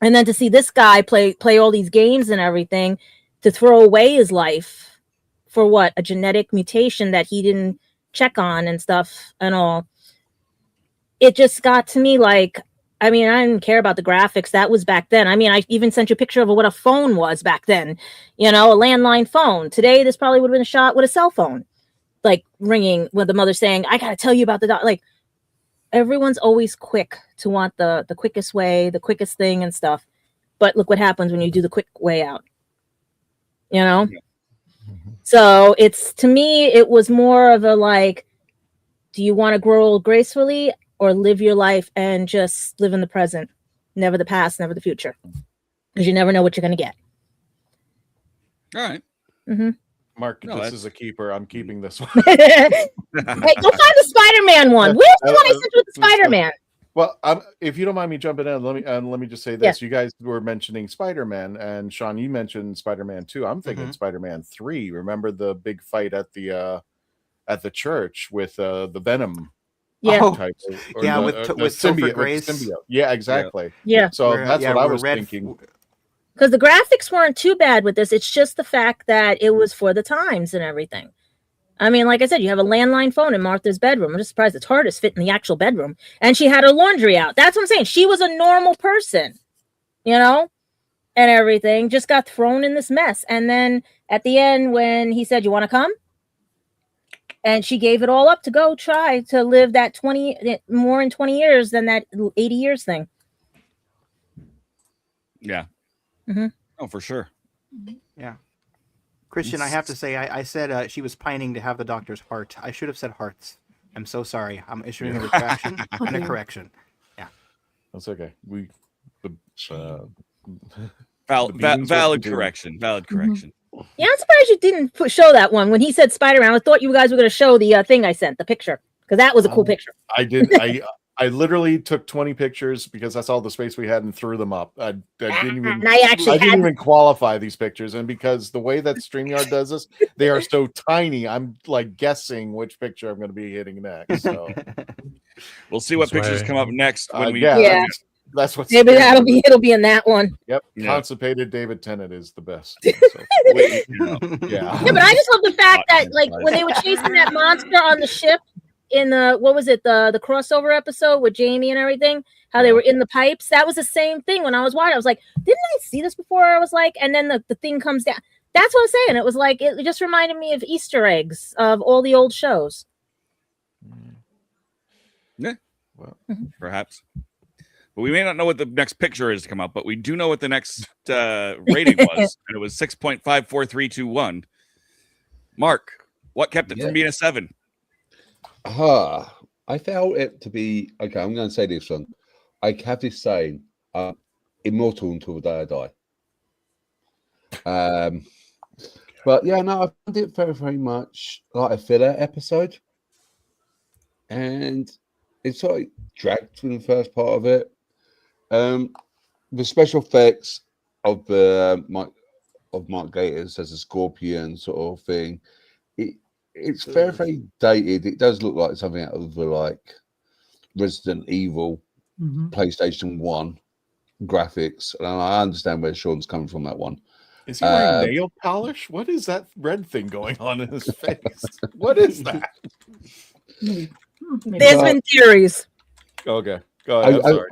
and then to see this guy play all these games and everything to throw away his life for a genetic mutation that he didn't check on and stuff and all. It just got to me like, I mean, I didn't care about the graphics. That was back then. I mean, I even sent you a picture of what a phone was back then, a landline phone. Today, this probably would have been a shot with a cell phone, like ringing with the mother saying, I got to tell you about the dog. Like, everyone's always quick to want the quickest way, the quickest thing and stuff. But look what happens when you do the quick way out, So to me, it was more of a like, do you want to grow old gracefully or live your life and just live in the present, never the past, never the future, because you never know what you're going to get. All right. Mark, this is a keeper. I'm keeping this one. Hey, go find the Spider-Man one. Where's the one I sent you with the Spider-Man? Well, if you don't mind me jumping in, let me just say this. Yeah. You guys were mentioning Spider-Man, and Sean, you mentioned Spider-Man 2. I'm thinking Spider-Man 3. Remember the big fight at the church with the Venom? Yeah. Oh, type of, yeah, the, with the Topher symbiote, Grace. symbiote. Yeah, exactly. Yeah. So Where, that's what I where was Red- thinking. Because the graphics weren't too bad with this. It's just the fact that it was for the times and everything. I mean, like I said, you have a landline phone in Martha's bedroom. I'm just surprised the TARDIS fit in the actual bedroom. And she had her laundry out. That's what I'm saying. She was a normal person, you know, and everything. Just got thrown in this mess. And then at the end, when he said, "You want to come?" And she gave it all up to go try to live that 20, more in 20 years than that 80 years thing. Yeah. Mhm. Oh, for sure. Yeah. Christian, I have to say, I said she was pining to have the Doctor's heart. I should have said hearts. I'm so sorry. I'm issuing a retraction and a correction. Yeah. That's okay. Valid correction. Valid correction. Yeah, I'm surprised you didn't show that one when he said Spider-Man. I thought you guys were going to show the thing I sent, the picture, because that was a cool picture. I did. I literally took 20 pictures because that's all the space we had and threw them up. I didn't even. And I didn't even qualify these pictures, and because the way that StreamYard does this, they are so tiny. I'm like guessing which picture I'm going to be hitting next. So we'll see what pictures come up next when we. Yeah, that's what. Maybe it'll be in that one. Yep, Yeah. Constipated David Tennant is the best. Yeah. Yeah, but I just love the fact that like when they were chasing that monster on the ship in the what was it the crossover episode with Jamie and everything, how they were in the pipes. That was the same thing when I was watching. I was like, didn't I see this before? I was like, and then the thing comes down. That's what I'm saying. It was like it just reminded me of Easter eggs of all the old shows. Yeah, well, perhaps. But we may not know what the next picture is to come up, but we do know what the next rating was, and it was 6.54321. Mark, what kept it from being a 7? I felt it to be okay. I'm going to say this one. I have this saying: immortal until the day I die. But yeah, no, I found it very, very much like a filler episode, and it's sort of dragged through the first part of it. The special effects of Mark Gatiss as a scorpion sort of thing, it's very, very dated. It does look like something out of the like Resident Evil PlayStation 1 graphics. And I understand where Sean's coming from that one. Is he wearing nail polish? What is that red thing going on in his face? What is that? There's been theories. Okay, go ahead. I'm sorry.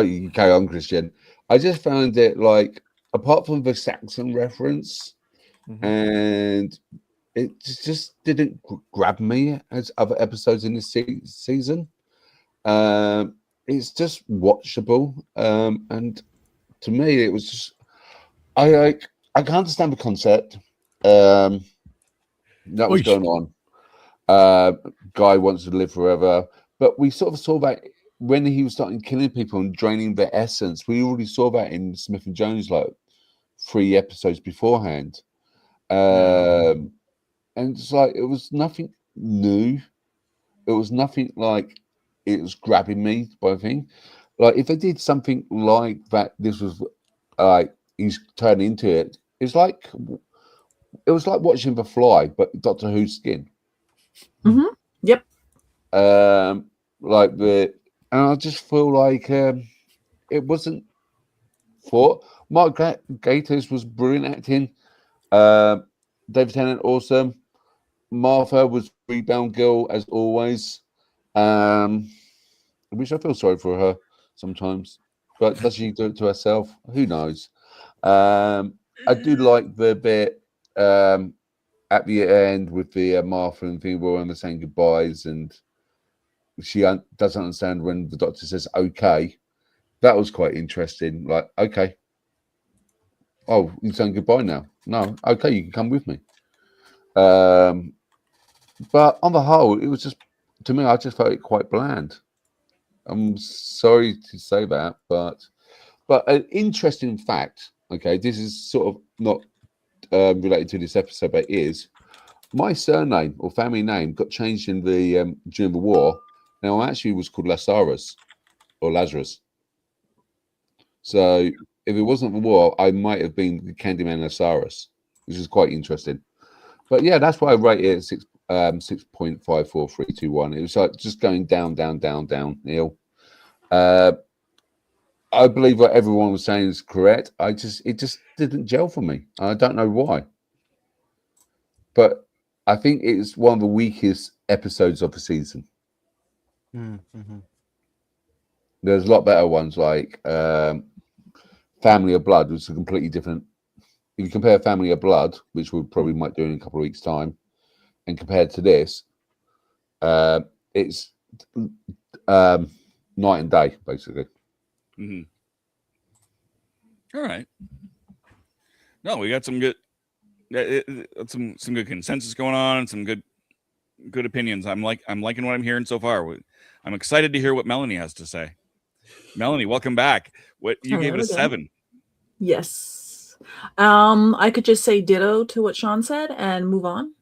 You carry on, Christian. I just found it like, apart from the Saxon reference, and it just didn't grab me as other episodes in this season. It's just watchable, and to me, it was just I can understand the concept. That was going on. Guy wants to live forever, but we sort of saw that when he was starting killing people and draining their essence. We already saw that in Smith and Jones, like 3 episodes beforehand. And it's like it was nothing new. It was nothing like it was grabbing me by a thing. Like if they did something like that, this was like he's turning into it. It was like watching The Fly, but Doctor Who's skin. Yep. And I just feel like it wasn't for Mark Gatiss was brilliant acting. David Tennant awesome. Martha was rebound girl as always. Which I feel sorry for her sometimes, but does she do it to herself? Who knows? I do like the bit at the end with the Martha and thing where they're saying goodbyes, and she doesn't understand when the Doctor says okay. That was quite interesting. Like, okay, oh, you're saying goodbye now? No, okay, you can come with me. But on the whole, it was just, to me, I just felt it quite bland. I'm sorry to say that, but an interesting fact. Okay, this is sort of not related to this episode, but it is. My surname or family name got changed in the during the war. Now, I actually was called Lazarus or Lazarus. So, if it wasn't the war, I might have been the Candyman Lazarus, which is quite interesting. But yeah, that's why I rate it 6.54321. It was like just going down, downhill. I believe what everyone was saying is correct. It just didn't gel for me. I don't know why, but I think it's one of the weakest episodes of the season. Mm-hmm. There's a lot better ones like Family of Blood, which is a completely different. If you compare Family of Blood, which we probably might do in a couple of weeks' time, and compared to this, it's night and day, basically. Mm-hmm. All right. No, we got some good, some good consensus going on, and some good opinions. I'm liking what I'm hearing so far. I'm excited to hear what Melanie has to say. Melanie, welcome back. What you gave it a 7? Yes. I could just say ditto to what Sean said and move on.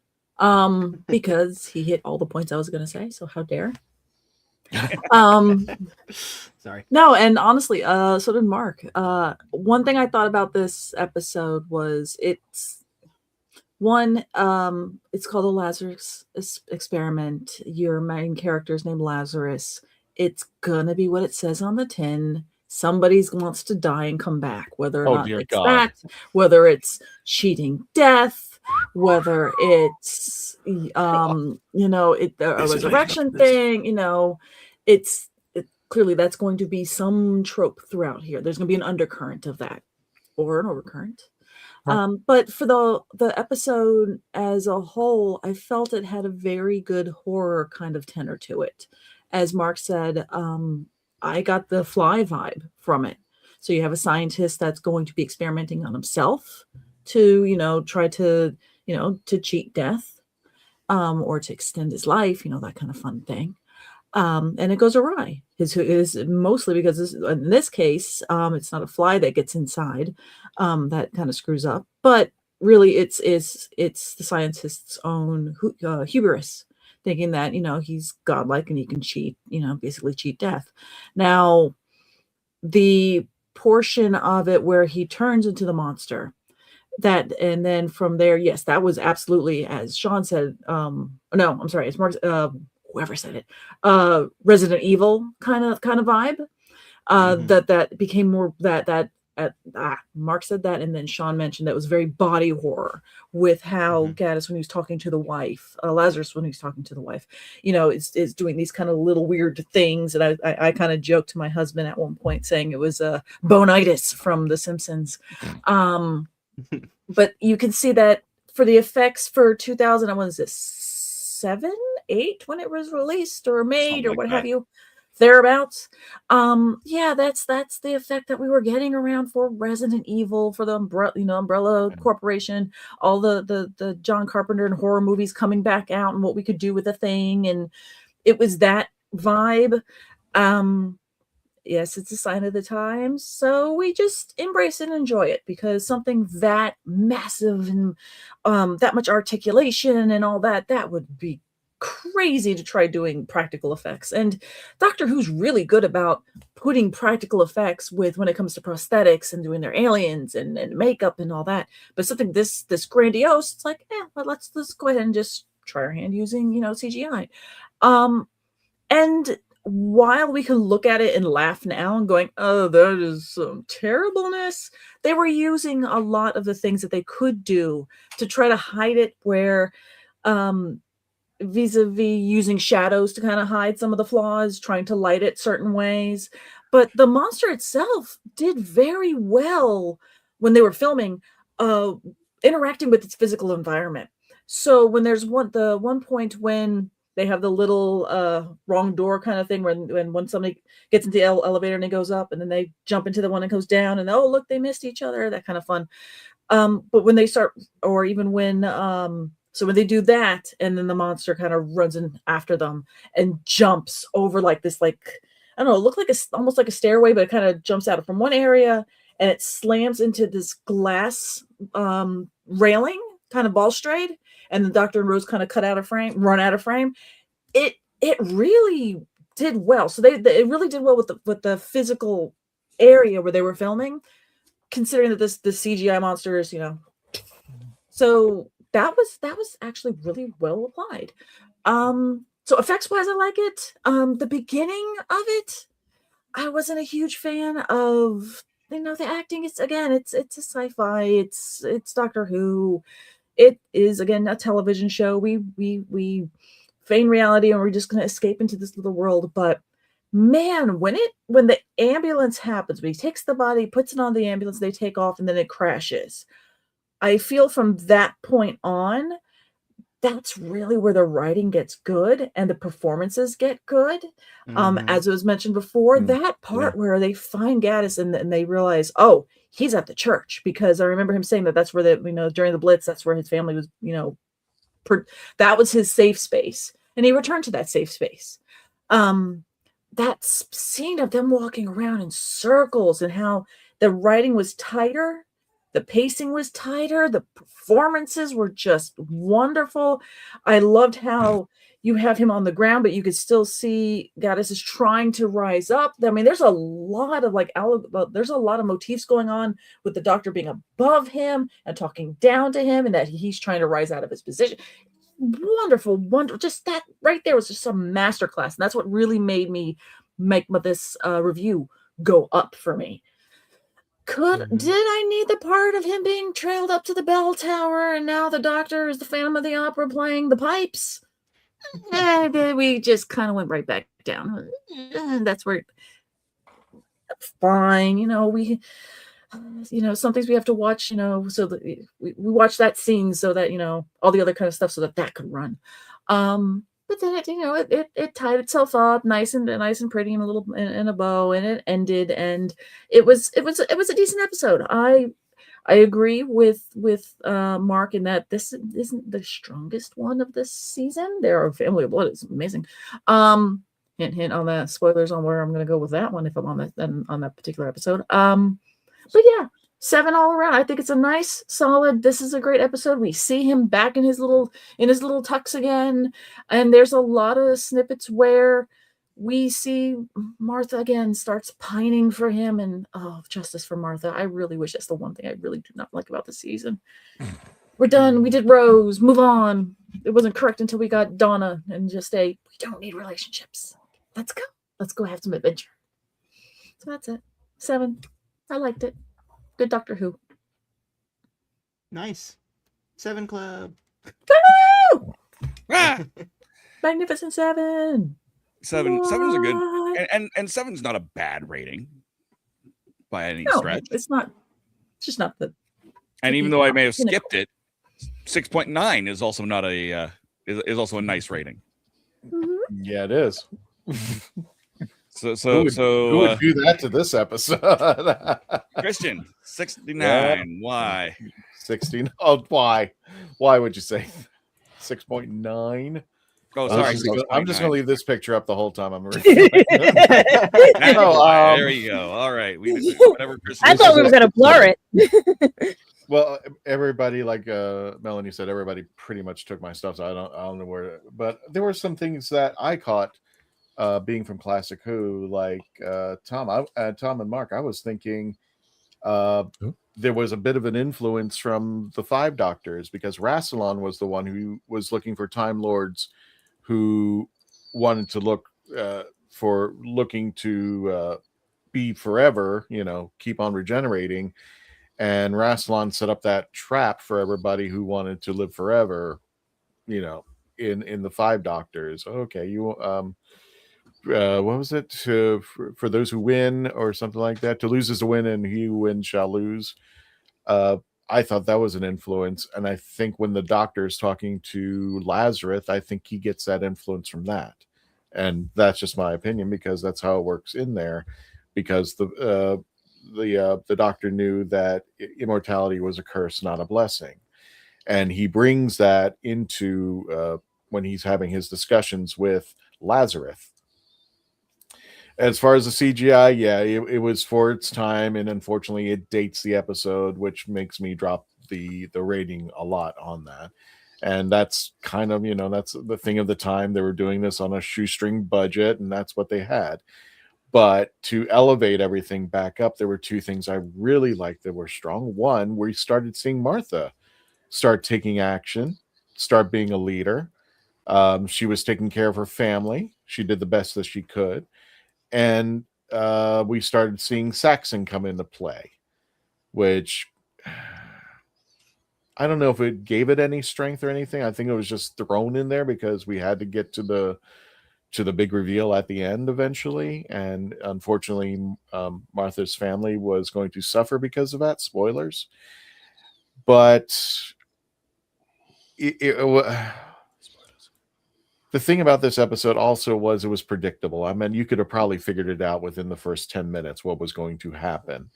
Because he hit all the points I was going to say. So how dare? Sorry. No, and honestly, so did Mark. One thing I thought about this episode was it's called the Lazarus experiment. Your main character is named Lazarus. It's gonna be what it says on the tin. Somebody wants to die and come back, whether or not it's that, whether it's cheating death, whether it's a resurrection thing, clearly that's going to be some trope throughout here. There's going to be an undercurrent of that, or an overcurrent. But for the episode as a whole, I felt it had a very good horror kind of tenor to it. As Mark said, I got the Fly vibe from it. So you have a scientist that's going to be experimenting on himself to, try to, to cheat death, or to extend his life, that kind of fun thing. And it goes awry. Is mostly because in this case, it's not a fly that gets inside, that kind of screws up, but really it's the scientist's own hubris, thinking that he's godlike and he can cheat, basically cheat death. Now, the portion of it where he turns into the monster, and then from there, yes, that was absolutely, as Sean said. No, I'm sorry, it's Mark. Whoever said it, Resident Evil kind of vibe. That became more Mark said that, and then Sean mentioned that it was very body horror with how Gaddis, when he was talking to the wife, Lazarus, when he was talking to the wife, is doing these kind of little weird things. And I kind of joked to my husband at one point saying it was bonitis from The Simpsons. But you can see that for the effects for 2000, what is this, 7, 8 when it was released or made, or what have you, thereabouts. That's the effect that we were getting around for Resident Evil, for the Umbrella Corporation, all the John Carpenter and horror movies coming back out, and what we could do with the thing, and it was that vibe. Yes, it's a sign of the times, so we just embrace and enjoy it, because something that massive and that much articulation and all that would be crazy to try doing practical effects. And Doctor Who's really good about putting practical effects when it comes to prosthetics and doing their aliens and makeup and all that. But something this grandiose, it's like, well, let's go ahead and just try our hand using CGI. And while we can look at it and laugh now and going, oh, that is some terribleness, they were using a lot of the things that they could do to try to hide it, where vis-a-vis using shadows to kind of hide some of the flaws, trying to light it certain ways. But the monster itself did very well when they were filming, interacting with its physical environment. So when there's one point when they have the little wrong door kind of thing, when somebody gets into the elevator and it goes up, and then they jump into the one that goes down, and oh, look, they missed each other, that kind of fun. But when they start, or even when so when they do that, and then the monster kind of runs in after them and jumps over like this, like, I don't know, it looked like almost like a stairway, but it kind of jumps out from one area and it slams into this glass railing, kind of balustrade, and the Doctor and Rose kind of run out of frame. It really did well. So it really did well with the physical area where they were filming, considering that the CGI monster is, So that was actually really well applied. So effects wise, I like it. The beginning of it, I wasn't a huge fan of. The acting. It's a sci-fi. It's Doctor Who. It is again a television show. We feign reality, and we're just going to escape into this little world. But man, when the ambulance happens, when he takes the body, puts it on the ambulance, they take off, and then it crashes. I feel from that point on, that's really where the writing gets good and the performances get good. As it was mentioned before, that part where they find Gaddis and they realize, oh, he's at the church, because I remember him saying that's where during the Blitz, that's where his family was, that was his safe space. And he returned to that safe space. That scene of them walking around in circles and how the writing was tighter, the pacing was tighter, the performances were just wonderful. I loved how you have him on the ground, but you could still see Gaddis is trying to rise up. I mean, there's a lot of there's a lot of motifs going on with the Doctor being above him and talking down to him, and that he's trying to rise out of his position. Wonderful. Just that right there was just a masterclass. And that's what really made me make this review go up for me. Did I need the part of him being trailed up to the bell tower and now the Doctor is the Phantom of the Opera playing the pipes? We just kind of went right back down. That's where fine. Some things we have to watch, so that we watch that scene so that, all the other kind of stuff so that could run. But then it tied itself up nice and pretty and in a bow, and it ended, and it was a decent episode. I agree with Mark in that this isn't the strongest one of this season. There are Family of Blood is amazing. Hint on that, spoilers on where I'm going to go with that one if I'm on that particular episode. But yeah, 7 all around. I think it's a nice, solid. This is a great episode. We see him back in his little tux again, and there's a lot of snippets where we see Martha again starts pining for him, and justice for Martha. I really wish that's the one thing I really do not like about the season. We're done. We did Rose. Move on. It wasn't correct until we got Donna, and just we don't need relationships. Let's go. Let's go have some adventure. So that's it. 7. I liked it. Good Doctor Who. Nice. 7 Club. Woo! Magnificent 7. 7's a good, and 7's not a bad rating by any stretch. It's not. It's just not the. And even though I may have skipped it, 6.9 is also not is also a nice rating. Mm-hmm. Yeah, it is. Who would do that to this episode? Christian, 69. Why? 16. Oh, why? Why would you say 6.9? Oh, sorry. I'm just going to leave this picture up the whole time. I'm there you go. All right. Whatever. I thought we were going to blur it. Well, everybody, like Melanie said, everybody pretty much took my stuff. So I don't know where, but there were some things that I caught. Being from Classic Who, like Tom and Mark, I was thinking there was a bit of an influence from the 5 Doctors, because Rassilon was the one who was looking for Time Lords who wanted to looking to be forever, keep on regenerating, and Rassilon set up that trap for everybody who wanted to live forever, in the 5 Doctors. Okay, what was it? For those who win, or something like that. To lose is to win, and he who wins shall lose. I thought that was an influence, and I think when the Doctor is talking to Lazarus, I think he gets that influence from that, and that's just my opinion, because that's how it works in there. Because the Doctor knew that immortality was a curse, not a blessing, and he brings that into when he's having his discussions with Lazarus. As far as the CGI, yeah, it was for its time, and unfortunately it dates the episode, which makes me drop the rating a lot on that. And that's kind of, that's the thing of the time. They were doing this on a shoestring budget, and that's what they had. But to elevate everything back up, there were 2 things I really liked that were strong. One, we started seeing Martha start taking action, start being a leader. She was taking care of her family. She did the best that she could. And we started seeing Saxon come into play, which I don't know if it gave it any strength or anything. I think it was just thrown in there because we had to get to the big reveal at the end eventually. And unfortunately, Martha's family was going to suffer because of that. Spoilers. But the thing about this episode also was it was predictable. I mean, you could have probably figured it out within the first 10 minutes what was going to happen.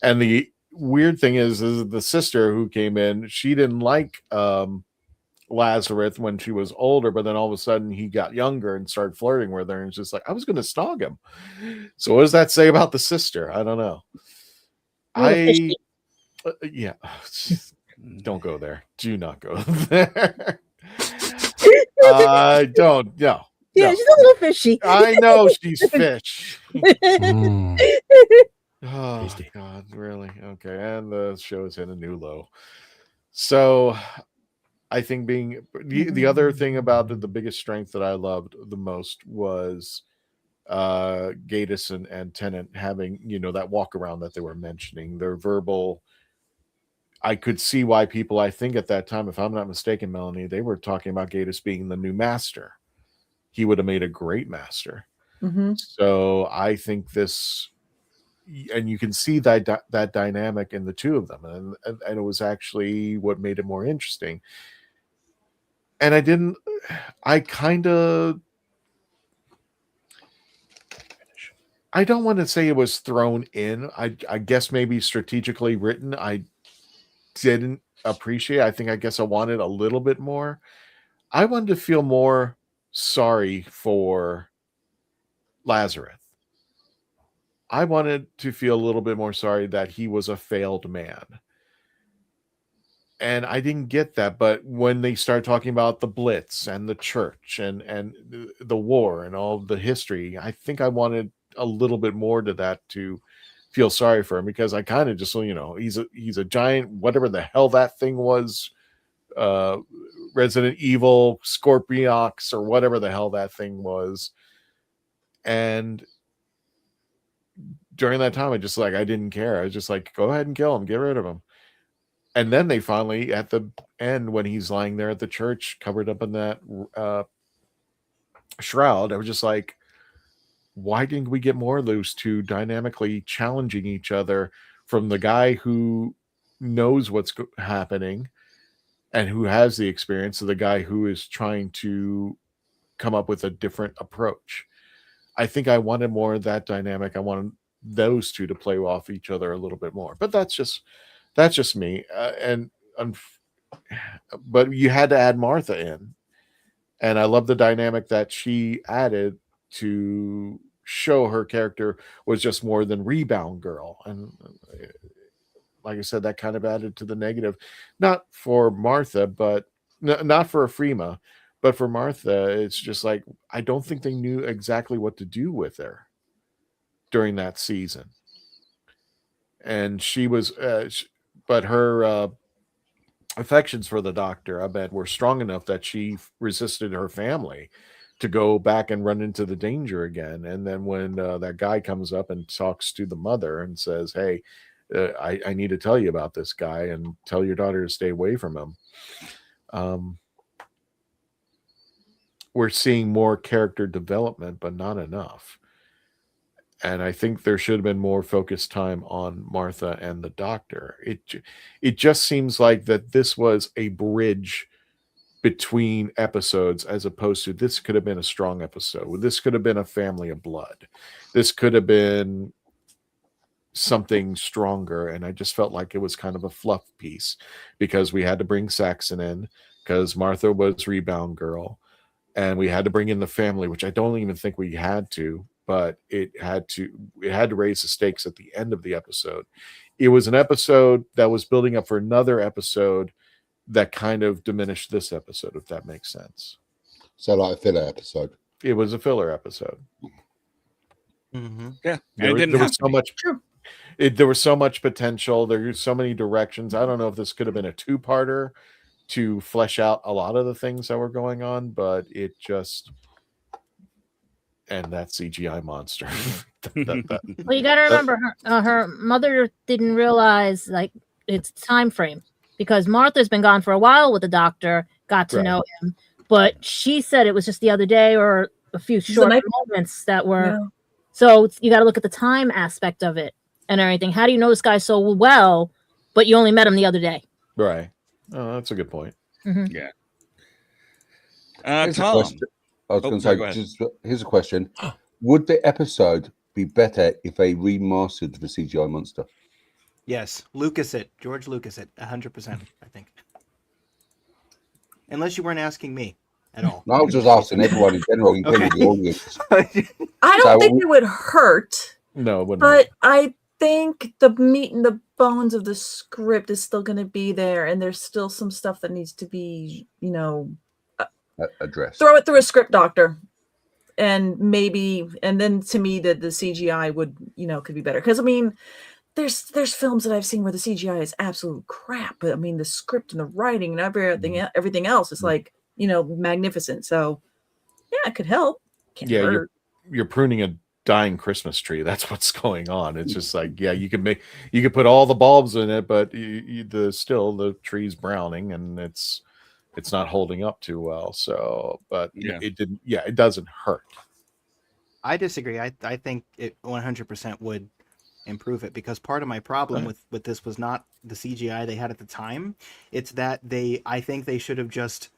And the weird thing is the sister who came in, she didn't like Lazarus when she was older, but then all of a sudden he got younger and started flirting with her, and it's just like, I was going to snog him. So what does that say about the sister? I don't know. Yeah. Don't go there. Do not go there. Don't. No. Yeah, no. she's a little fishy. I know she's fish. Mm. Oh, Tasty. God, really? Okay, and the show has hit a new low. So I think the other thing about the biggest strength that I loved the most was Gatus and Tennant having, that walk around that they were mentioning. Their verbal, I could see why people, I think at that time, if I'm not mistaken, Melanie, they were talking about Gatus being the new master. He would have made a great master. Mm-hmm. So I think this, and you can see that dynamic in the two of them, and it was actually what made it more interesting. And I don't want to say it was thrown in. I guess maybe strategically written. I didn't appreciate. I guess I wanted a little bit more. I wanted to feel more sorry for Lazarus. I wanted to feel a little bit more sorry that he was a failed man. And I didn't get that. But when they started talking about the Blitz and the church and the war and all the history, I think I wanted a little bit more to that to feel sorry for him, because I kind of just, he's a giant, whatever the hell that thing was, Resident Evil, Scorpiox, or whatever the hell that thing was. And during that time, I didn't care. I was just like, go ahead and kill him, get rid of him. And then they finally, at the end, when he's lying there at the church, covered up in that shroud, I was just like, why didn't we get more of those two dynamically challenging each other, from the guy who knows what's happening and who has the experience to the guy who is trying to come up with a different approach? I think I wanted more of that dynamic. I wanted those two to play off each other a little bit more, but that's just me. But you had to add Martha in, and I love the dynamic that she added to show her character was just more than rebound girl. And like I said, that kind of added to the negative, not for Martha, but not for Afrema, but for Martha. It's just like, I don't think they knew exactly what to do with her during that season. And she was, but her affections for the Doctor, I bet, were strong enough that she resisted her family to go back and run into the danger again. And then when that guy comes up and talks to the mother and says, hey, I need to tell you about this guy and tell your daughter to stay away from him. We're seeing more character development, but not enough. And I think there should have been more focused time on Martha and the Doctor. It just seems like that this was a bridge between episodes, as opposed to, this could have been a strong episode. This could have been a family of blood. This could have been something stronger. And I just felt like it was kind of a fluff piece, because we had to bring Saxon in, because Martha was rebound girl, and we had to bring in the family, which I don't even think we had to, but it had to raise the stakes at the end of the episode. It was an episode that was building up for another episode that kind of diminished this episode, if that makes sense. So like a filler episode. It was a filler episode. Mm-hmm. Yeah, There was so much. There was so much potential. There's so many directions. I don't know if this could have been a two-parter to flesh out a lot of the things that were going on, but it just, and that CGI monster. Well, you got to remember, her mother didn't realize like its time frame because Martha's been gone for a while with the doctor, got to know him, but she said it was just the other day or a few short moments that were. Yeah. So you got to look at the time aspect of it and everything. How do you know this guy so well, but you only met him the other day? Right. Oh, that's a good point. Yeah. Here's a Tom. question. I was going to sorry, say, go ahead. here's a question. Would the episode be better if they remastered the CGI monster? Yes, George Lucas it, 100%, I think. Unless you weren't asking me at all. No, I was just asking everyone in general, including the audience. I don't think it would hurt. No, it wouldn't. But I think the meat and the bones of the script is still going to be there, and there's still some stuff that needs to be, addressed. Throw it through a script doctor, and then to me the CGI would, could be better. Because I mean, there's films that I've seen where the CGI is absolute crap, but I mean the script and the writing and everything else is like, magnificent. So yeah, it could help. Can't hurt. You're pruning a dying Christmas tree. That's what's going on. It's just like, you could put all the bulbs in it, but the tree's browning and it's not holding up too well. So, but it doesn't hurt. I disagree. I think it 100% would improve it, because part of my problem with this was not the CGI they had at the time. It's that I think they should have just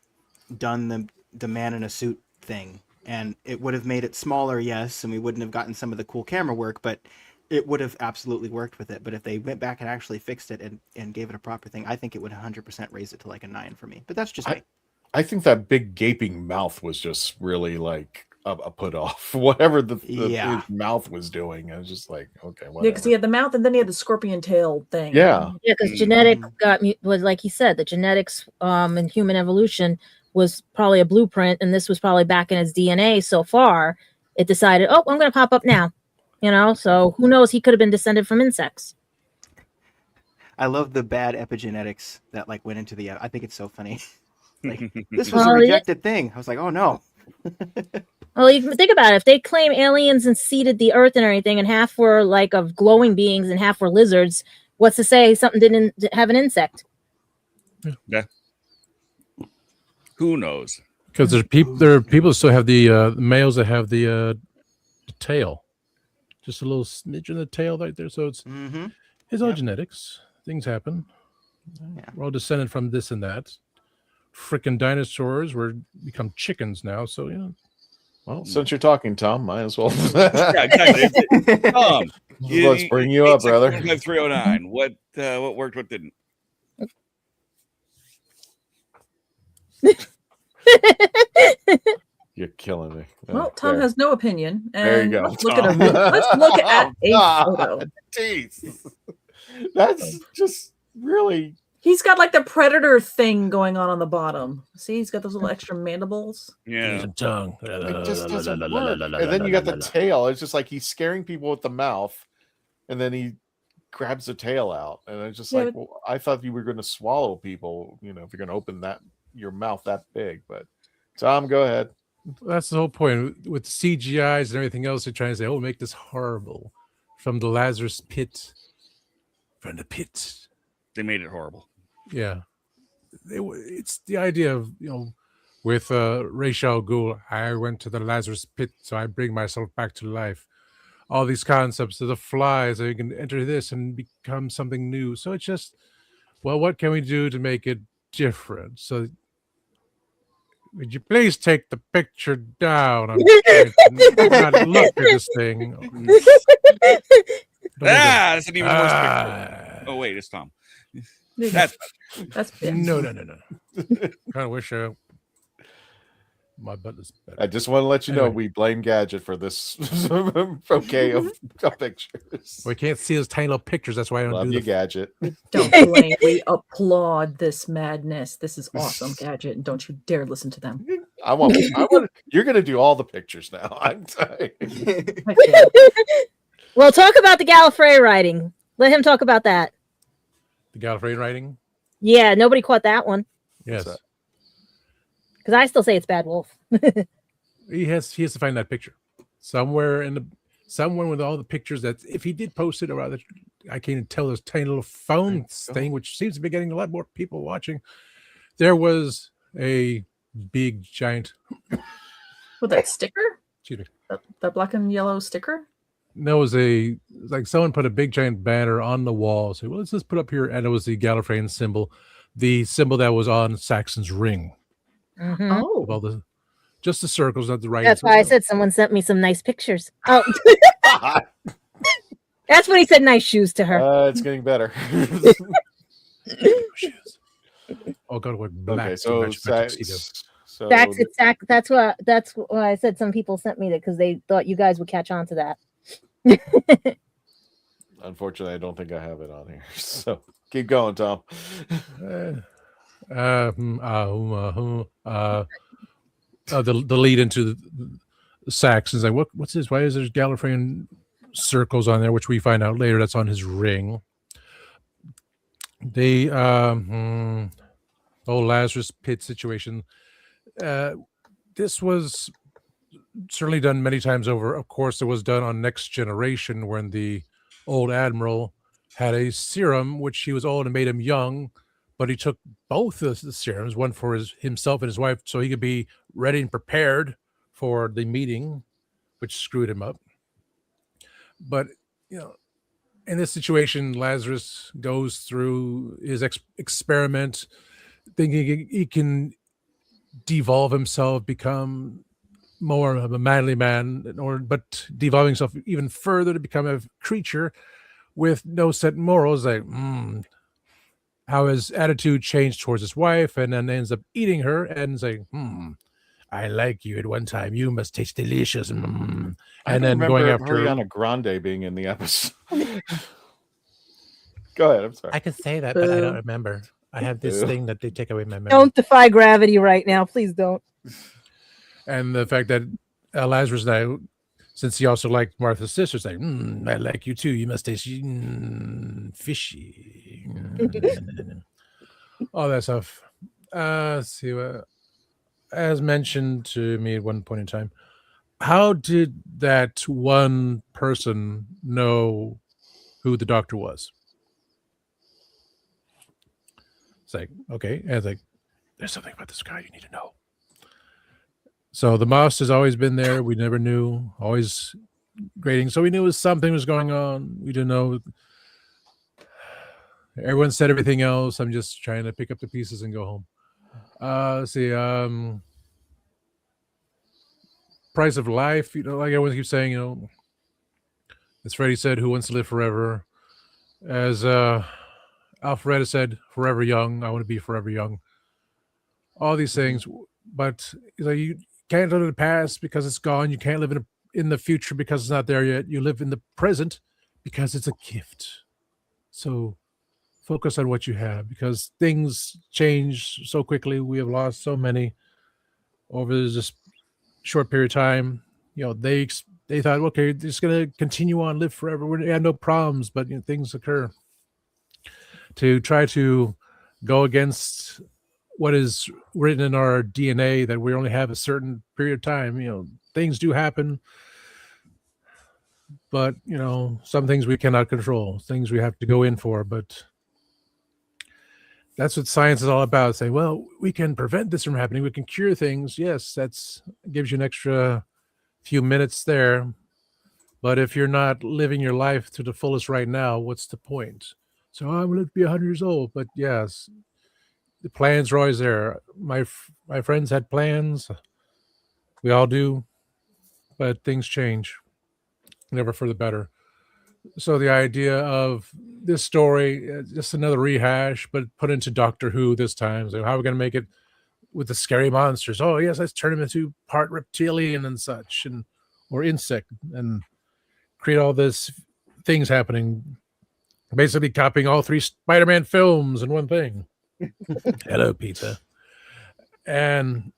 done the man in a suit thing, and it would have made it smaller, yes, and we wouldn't have gotten some of the cool camera work, but it would have absolutely worked with it. But if they went back and actually fixed it and gave it a proper thing, I think it would 100% raise it to like a 9 for me. But that's just me. I think that big gaping mouth was just really like a put off. Whatever his mouth was doing, I was just like, okay, whatever. Yeah, because he had the mouth and then he had the scorpion tail thing. Yeah, because genetic was like he said, the genetics in human evolution was probably a blueprint, and this was probably back in his DNA. So far, it decided, I'm going to pop up now. So who knows? He could have been descended from insects. I love the bad epigenetics that like went into the. I think it's so funny. Like, this was a rejected thing. I was like, oh no. Well, you can think about it. If they claim aliens and seeded the earth and everything, and half were like of glowing beings and half were lizards, what's to say something didn't have an insect? Yeah. Who knows? Because there are people that still have the males that have the tail, just a little smidge in the tail right there. So it's all genetics. Things happen. Yeah. We're all descended from this and that. Freaking dinosaurs become chickens now. So yeah. Well, since you're talking, Tom, might as well. Yeah, exactly. Tom, let's bring you up, brother. 309. What worked? What didn't? You're killing me. Well, Tom has no opinion. And there you go. Let's look at a photo. Jeez. That's just really. He's got like the predator thing going on the bottom. See, he's got those little extra mandibles. Yeah. The tongue. It just doesn't work. And then you got the tail. It's just like he's scaring people with the mouth, and then he grabs the tail out. And it's just well, I thought you were going to swallow people, if you're going to open your mouth that big. But Tom, go ahead. That's the whole point with CGIs and everything else. They're trying to say, make this horrible from the Lazarus pit. From the pit. They made it horrible. Yeah. It's the idea of, with Ra's al Ghul, I went to the Lazarus pit, so I bring myself back to life. All these concepts of the flies, so you can enter this and become something new. So it's just, what can we do to make it different? So would you please take the picture down? I'm trying to not look at this thing. That's an even worse picture. Oh, wait, it's Tom. That's no. Kind of wish my butt is better. I just want to let you know we blame Gadget for this bouquet of pictures. We can't see those tiny little pictures. That's why I don't Love do you, Gadget. Don't blame. We applaud this madness. This is awesome, Gadget, and don't you dare listen to them. I want. You're going to do all the pictures now. I'm sorry. Well, talk about the Gallifrey writing. Let him talk about that. The Gallifreyan writing? Yeah, nobody caught that one. Yes. Because I still say it's Bad Wolf. He has to find that picture somewhere with all the pictures that if he did post it, or rather, I can't even tell this tiny little phone thing, which seems to be getting a lot more people watching. There was a big giant. With that sticker? Excuse me. That black and yellow sticker? There was someone put a big giant banner on the wall. So let's just put up here, and it was the Gallifreyan symbol, the symbol that was on Saxon's ring. Mm-hmm. Oh, just the circles, not the right. That's why I said someone sent me some nice pictures. Oh, that's what he said. Nice shoes to her. It's getting better. Shoes. Oh God, what black? Okay, so that's why I said some people sent me that because they thought you guys would catch on to that. Unfortunately, I don't think I have it on here. So keep going, Tom. The lead into the Saxons, like what's this? Why is there Gallifreyan circles on there? Which we find out later that's on his ring. The Lazarus pit situation. This was certainly done many times over. Of course, it was done on Next Generation when the old admiral had a serum which he was old and made him young, but he took both of the serums, one for himself and his wife, so he could be ready and prepared for the meeting, which screwed him up. But in this situation, Lazarus goes through his experiment, thinking he can devolve himself, become more of a manly man, but devolving himself even further to become a creature with no set morals. Like how his attitude changed towards his wife, and then ends up eating her and saying, I like you at one time. You must taste delicious. And then going after Ariana Grande being in the episode. Go ahead. I'm sorry. I could say that, but I don't remember. I have this thing that they take away my memory. Don't defy gravity right now. Please don't. And the fact that Lazarus now, since he also liked Martha's sister, say, I like you too. You must taste fishy. All that stuff. Let's see. As mentioned to me at one point in time, how did that one person know who the doctor was? It's like, okay. And it's like, there's something about this guy you need to know. So the mouse has always been there. We never knew, always grading. So we knew something was going on. We didn't know. Everyone said everything else. I'm just trying to pick up the pieces and go home. Let's see. Price of life, like everyone keeps saying, as Freddie said, who wants to live forever? As Alfreda said, forever young. I want to be forever young. All these things, but you can't live in the past because it's gone. You can't live in the future because it's not there yet. You live in the present because it's a gift. So focus on what you have, because things change so quickly. We have lost so many over this short period of time. They thought, okay, they're just going to continue on, live forever. We had no problems, but things occur. To try to go against what is written in our DNA, that we only have a certain period of time. Things do happen, but some things we cannot control, things we have to go in for. But that's what science is all about. Saying, well, we can prevent this from happening. We can cure things. Yes, that's gives you an extra few minutes there. But if you're not living your life to the fullest right now, what's the point? So I'm going to be 100 years old. But yes, the plans are always there. My friends had plans. We all do. But things change. Never for the better. So the idea of this story, just another rehash, but put into Doctor Who this time. So how are we going to make it with the scary monsters? Oh, yes, let's turn them into part reptilian and such, or insect, and create all this things happening. Basically copying all 3 Spider-Man films in one thing. Hello, pizza. And,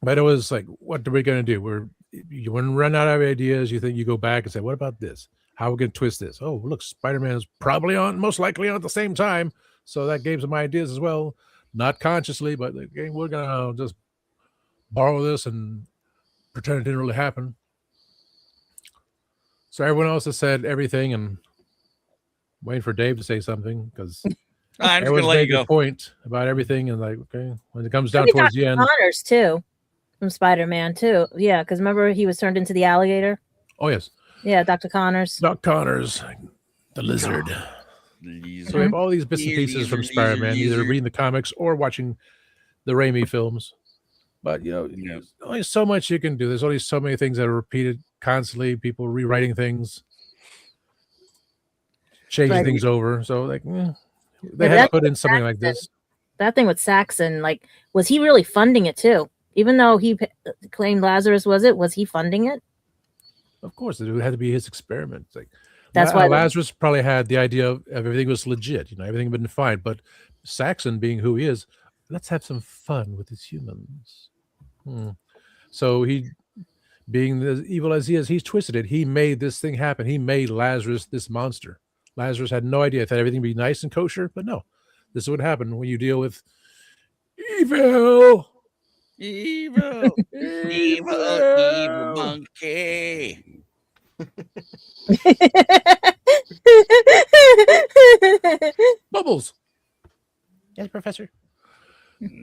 but it was like, what are we going to do? We're you wouldn't run out of ideas. You think you go back and say, what about this? How are we going to twist this? Oh, look, Spider-Man is probably most likely on at the same time. So that gave some ideas as well. Not consciously, but okay, we're going to just borrow this and pretend it didn't really happen. So everyone else has said everything and waiting for Dave to say something because I'm just going to let you go. Point about everything and like, okay, when it comes down towards the end. Connors too, from Spider-Man too. Yeah, because remember he was turned into the alligator? Oh, yes. Yeah, Dr. Connors. Doc Connors, the lizard. So we have all these bits and pieces from Spider-Man, either reading the comics or watching the Raimi films. But, there's only so much you can do. There's only so many things that are repeated constantly, people rewriting things, changing things over. So, they had to put in something like this. That thing with Saxon, was he really funding it too? Even though he claimed Lazarus was he funding it? Of course, it had to be his experiment. That's why Lazarus probably had the idea of everything was legit, everything had been fine. But Saxon, being who he is, let's have some fun with his humans. So he, being as evil as he is, he's twisted it. He made this thing happen. He made Lazarus this monster. Lazarus had no idea. Thought everything would be nice and kosher, but no. This is what happened when you deal with evil. Evil monkey. Bubbles. Yes, Professor.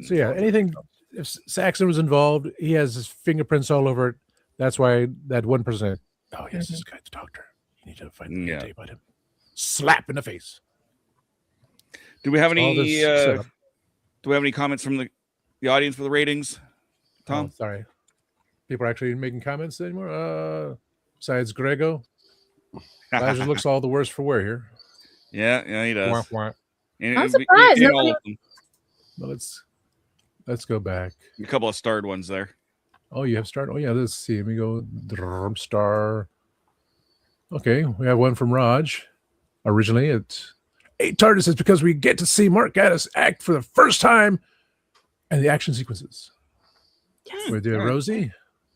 So yeah, anything. If Saxon was involved, he has his fingerprints all over it. That's why that 1%. Oh yes, this guy's the doctor. You need to find the tape on him. Slap in the face. Do we have any? Do we have any comments from the audience for the ratings? Tom, sorry, people are actually making comments anymore. Besides Grego, Lazarus looks all the worse for wear here. Yeah, he does. I'm surprised. Well, let's go back. A couple of starred ones there. Oh, you have starred. Oh yeah, let's see. Let me go star. Okay, we have one from Raj. Originally, it's 8 TARDIS is because we get to see Mark Gatiss act for the first time, and the action sequences. Yes. We're doing Rosie.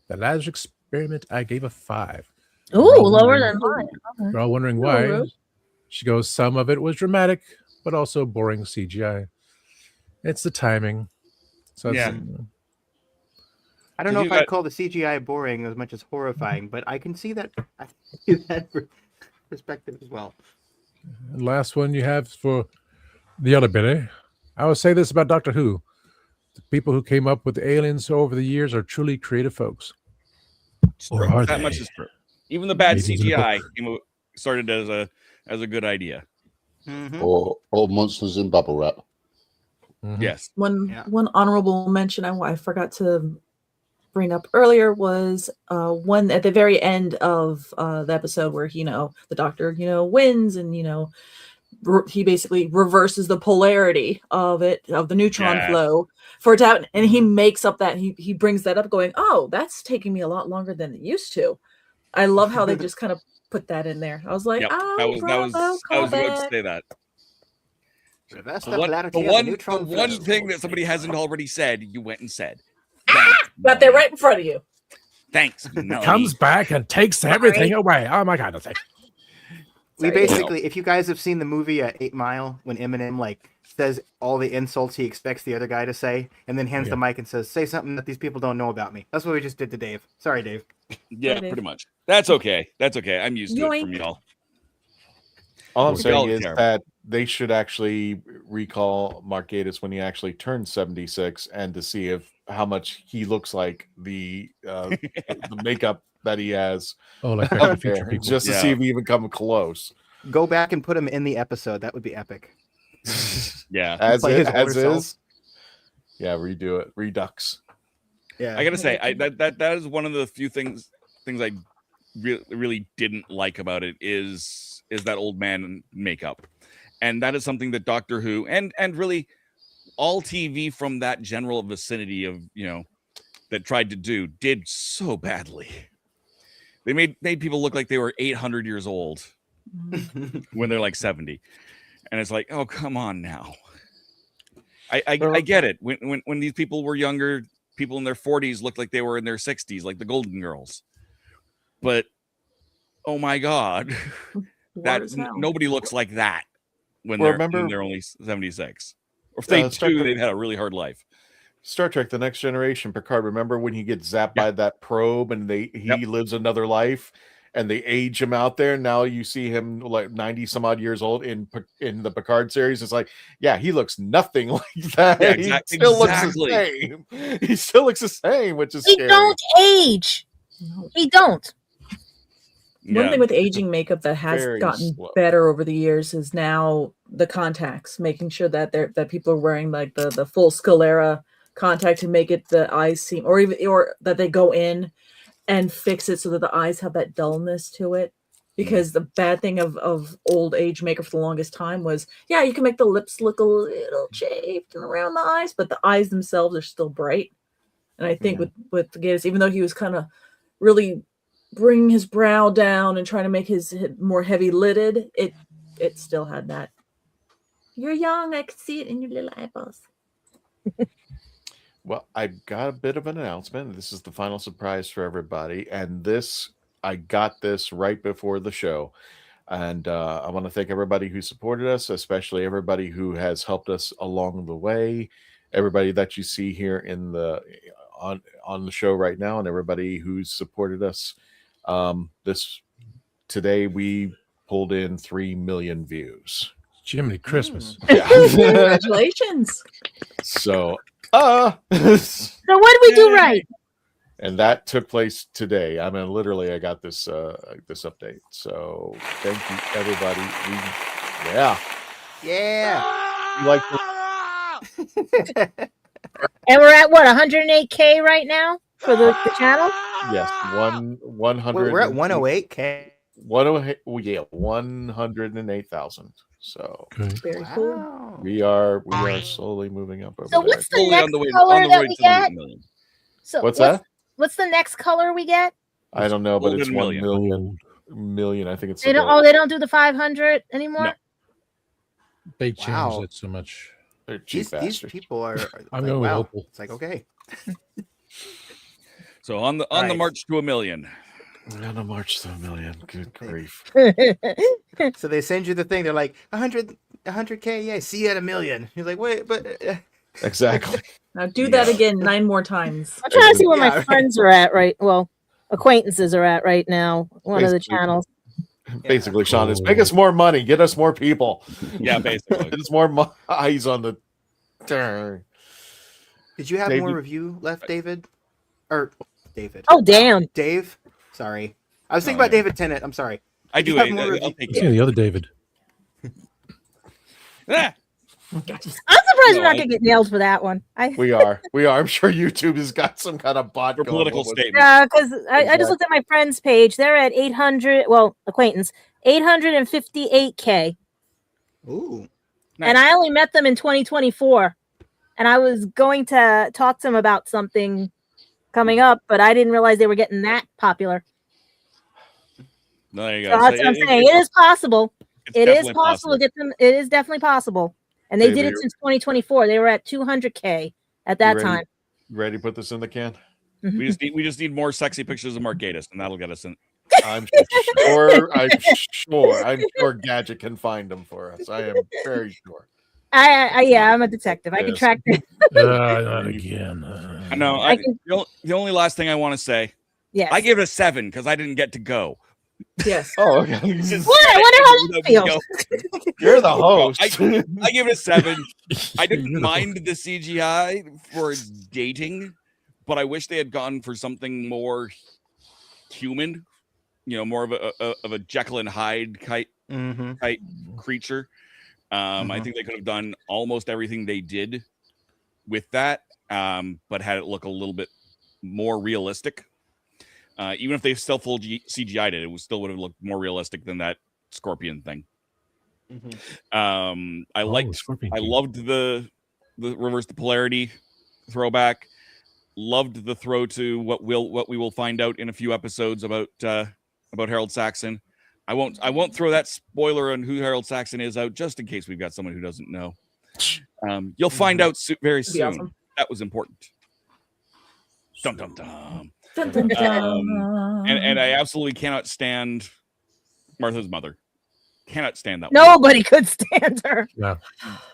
The Lazarus experiment, I gave a 5. Ooh, lower than mine. We're all wondering why. She goes, some of it was dramatic, but also boring CGI. It's the timing. So I don't know if I'd call the CGI boring as much as horrifying, but I can see that. I see that perspective as well. And last one you have for the other Billy. I will say this about Doctor Who. The people who came up with aliens over the years are truly creative folks. Or are that they? much is true. Even the bad Maybe CGI started as a good idea. Or monsters in bubble wrap. Yes. One honorable mention I forgot to bring up earlier was one at the very end of the episode where the doctor wins and he basically reverses the polarity of the neutron flow for it to happen, and he makes up that he brings that up going, oh, that's taking me a lot longer than it used to. I love how they just kind of put that in there. I was like, I was about to say that. The one thing that somebody hasn't already said, you went and said. But they're right in front of you. Thanks. Comes back and takes everything away. Oh my God. We basically, if you guys have seen the movie 8 Mile, when Eminem says all the insults he expects the other guy to say, and then hands the mic and says, say something that these people don't know about me. That's what we just did to Dave. Sorry, Dave. Yeah, pretty much. That's okay. I'm used to it from y'all. All I'm saying is that they should actually recall Mark Gatiss when he actually turned 76 and to see how much he looks like the makeup that he has. Oh, like future people. Just to see if he even come close. Go back and put him in the episode. That would be epic. Yeah. As is. Yeah, redo it. Redux. Yeah. I gotta say, that is one of the few things I really didn't like about it is that old man makeup. And that is something that Doctor Who and really all TV from that general vicinity of, that tried to did so badly. They made people look like they were 800 years old when they're like 70. And it's like, oh, come on now. I get it. When these people were younger, people in their 40s looked like they were in their 60s, like the Golden Girls. But oh my God, nobody looks like that when they're only 76. Or if they do, they've had a really hard life. Star Trek: The Next Generation, Picard. Remember when he gets zapped by that probe and he lives another life, and they age him out there. Now you see him like 90 some odd years old in the Picard series. It's like, yeah, he looks nothing like that. Yeah, he still looks the same. He still looks the same, which is scary. He don't age. He don't. One thing with aging makeup that has gotten better over the years is now the contacts, making sure that that people are wearing like the full sclera contact to make it the eyes seem, or that they go in and fix it so that the eyes have that dullness to it. Because the bad thing of old age makeup for the longest time was, yeah, you can make the lips look a little shaved and around the eyes, but the eyes themselves are still bright. And I think with Gaius, even though he was kind of really bringing his brow down and trying to make his more heavy lidded, it still had that. You're young, I could see it in your little eyeballs. Well, I've got a bit of an announcement. This is the final surprise for everybody. And I got this right before the show. And I want to thank everybody who supported us, especially everybody who has helped us along the way. Everybody that you see here on the show right now, and everybody who's supported us. Today we pulled in 3 million views. Jiminy Christmas. Yeah. Congratulations. So what did we do right? And that took place today. I mean, literally, I got this update. So thank you, everybody. You like And we're at what, 108K right now for the channel? Yes, 100. We're at 108K. 108,000. So very cool. We are slowly moving up. So what's the next color that we get? So what's that? What's the next color we get? I don't know, but it's 1 million. I think it's. They don't do the 500 anymore. No. They changed it so much. These people are. I'm going with Opal. It's like, okay. So on the march to 1 million. On the march to 1 million. Good grief. So they send you the thing. They're like 100K. Yeah, see you at 1 million. You're like, wait, but. Exactly. Now do that again 9 more times. I'm trying to see where my friends are at acquaintances are at right now. One of the channels. Basically, Sean, is make us more money, get us more people. Yeah, basically. Get us more eyes on the turn. Did you have more review left, David? Or David? Oh, damn. Dave? Sorry. I was thinking about David Tennant. I'm sorry. I do. I'll take it. The other David. I'm surprised we're not going to get nailed for that one. We are. I'm sure YouTube has got some kind of bot for political statement. Yeah, because I just looked at my friend's page. They're at 800. Well, acquaintance 858K. Ooh. Nice. And I only met them in 2024, and I was going to talk to them about something coming up, but I didn't realize they were getting that popular. There you So go. that's what I'm saying. It is possible. It is possible possible to get them. It is definitely possible. And they did it since 2024. They were at 200K at that time. Ready to put this in the can? We just need more sexy pictures of Mark Gatiss, and that'll get us in. I'm sure Gadget can find them for us. I am very sure. I'm a detective. I can track them. Not again. I know. The only last thing I want to say. Yes. I give it a 7 because I didn't get to go. Yes. Oh, okay. What? I wonder how you feel. You're the host. I give it a 7. I didn't mind the CGI for dating, but I wish they had gone for something more human. More of a Jekyll and Hyde type creature. I think they could have done almost everything they did with that, but had it look a little bit more realistic. Even if they still full CGI'd it, it still would have looked more realistic than that scorpion thing. I loved the reverse the polarity throwback. Loved the throw to what we will find out in a few episodes about Harold Saxon. I won't throw that spoiler on who Harold Saxon is out just in case we've got someone who doesn't know. You'll find out very soon. Awesome. That was important. Dum dum dum. Dun, dun, dun. And I absolutely cannot stand Martha's mother. Cannot stand that one. Nobody could stand her. Yeah.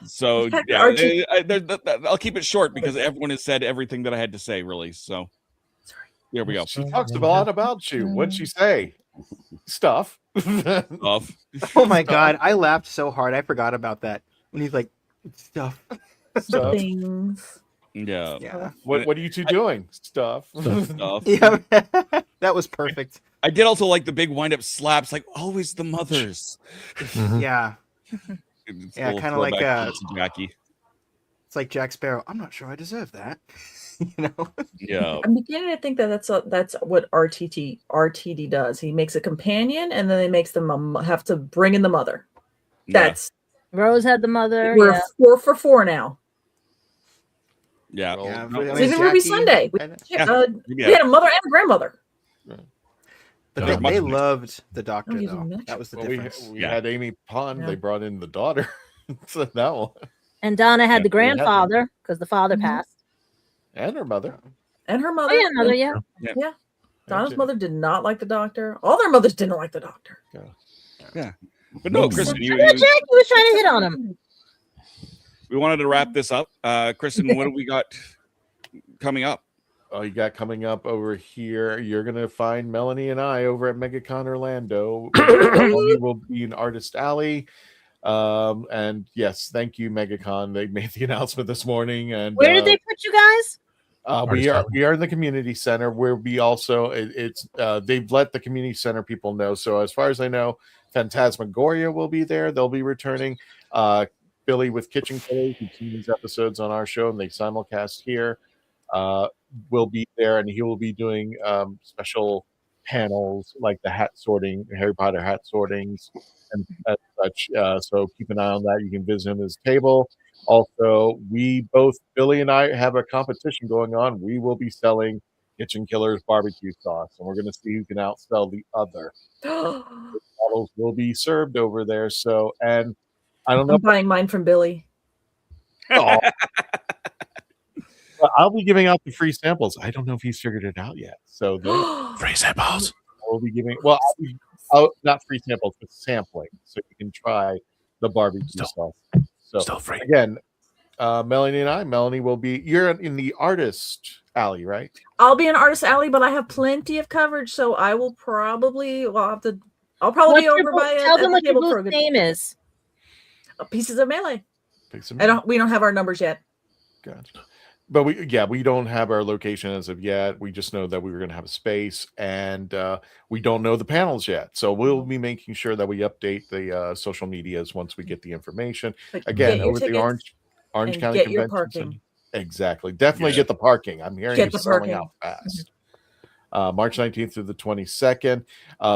So Heck, yeah, Archie. I'll keep it short because everyone has said everything that I had to say, really. So there we go. She talks a lot about you. What'd she say? Stuff. Stuff. Oh my god, I laughed so hard I forgot about that. When he's like, stuff. Stuff. Things. Yeah. Yeah. What are you two doing? Stuff. Stuff. Yeah. That was perfect. I did also like the big wind-up slaps, like always the mothers. Yeah. It's a Yeah, little kind of like throwback to Jackie. it's like Jack Sparrow. I'm not sure I deserve that. You know? Yeah. I'm beginning to think that that's what RTD does. He makes a companion, and then he makes them have to bring in the mother. That's Rose had the mother. we're Yeah. 4 for 4 now. Yeah. Yeah, No, I So mean, even Ruby Jackie- Sunday, we had a mother and a grandmother. But Yeah. they loved the doctor, Oh, he's though. rich. That was the Well, difference. we had Amy Pond. They brought in the daughter. So that one. And Donna had the we had them. grandfather because the father passed. And her mother. And her Oh mother. yeah, mother. Yeah. Yeah. Donna's mother did not like the doctor. All their mothers didn't like the doctor. Yeah. But no, Kristen, I know Jackie was trying to hit on him. we wanted to wrap this up. Kristen, what do we got coming up? Oh, you got coming up over here. You're gonna find Melanie and I over at MegaCon Orlando. Melanie will be in Artist Alley. And yes, thank you, MegaCon. They made the announcement this morning. And Where did they put you guys? we are in the community center where we also they've let the community center people know. So as far as I know, Phantasmagoria will be there. They'll be returning. Billy with Kitchen Killers, you've seen these episodes on our show and they simulcast here. Will be there, and he will be doing special panels like the hat sorting, Harry Potter hat sortings, and such. So keep an eye on that. You can visit him at his table. Also, Billy and I have a competition going on. We will be selling Kitchen Killers barbecue sauce, and we're going to see who can outsell the other. Bottles will be served over there. So, and I don't know. I'm buying mine from Billy. Oh. I'll be giving out the free samples. I don't know if he's figured it out yet. So free samples. We'll be giving not free samples, but sampling, so you can try the barbecue sauce. So Still free. Again, Melanie and I. Melanie will be. You're in the Artist Alley, right? I'll be in Artist Alley, but I have plenty of coverage, so I will probably. I'll probably What's be your over booth- by. Tell at them the what your table booth for a good- name is. Pieces of Melee. Pieces of We don't have our numbers yet. Gotcha. But we don't have our location as of yet. We just know that we were going to have a space, and we don't know the panels yet. So we'll be making sure that we update the social medias once we get the information. But Again, get your over at the tickets Orange and County get your Convention Center. parking. Exactly. Definitely Yeah. get the parking. I'm hearing Get it's the selling parking. out fast. March 19th through the 22nd.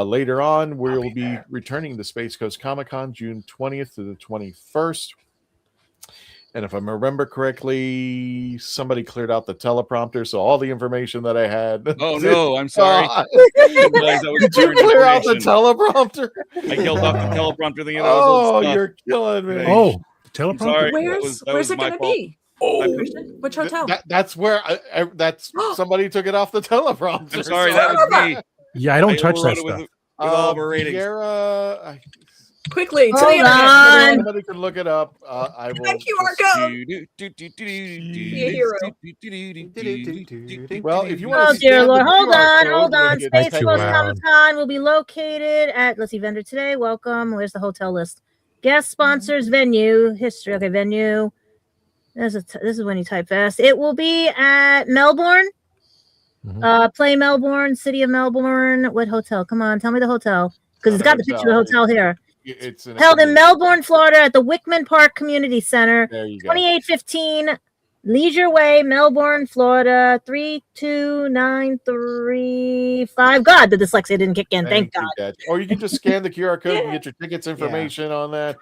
Later on, we'll be returning to Space Coast Comic Con June 20th to the 21st. And if I remember correctly, somebody cleared out the teleprompter, so all the information that I had. Oh no, I'm sorry. Did you clear out the teleprompter? I killed off the teleprompter thing. Oh, you're killing me. Oh, I'm teleprompter. sorry. Where's it going to be? Oh, Christian? Which hotel? that's where that's somebody took it off the teleprompter. I'm sorry, that was me. Yeah, I don't touch that overrode it stuff. with all of our ratings. Sierra, Quickly to the Hold internet. on. somebody can look it up. I will. Thank you, Well, if you Oh want to dear scan Lord, the hold QR on, code, hold on. it's Space too Coast loud. Comic Con will be located at, let's see, vendor today. Welcome. Where's the hotel list? Guest sponsors, venue, history. Okay, venue. This is when you type fast. It will be at Melbourne. Play Melbourne, City of Melbourne. What hotel? Come on, tell me the hotel. Because it's got the picture of the hotel here. It's Held in Melbourne, Florida at the Wickman Park Community Center. There you go. 2815 Leisure Way, Melbourne, Florida, 32935. God, the dyslexia didn't kick in. Thank God. God. Or you can just scan the QR code and get your tickets information on that.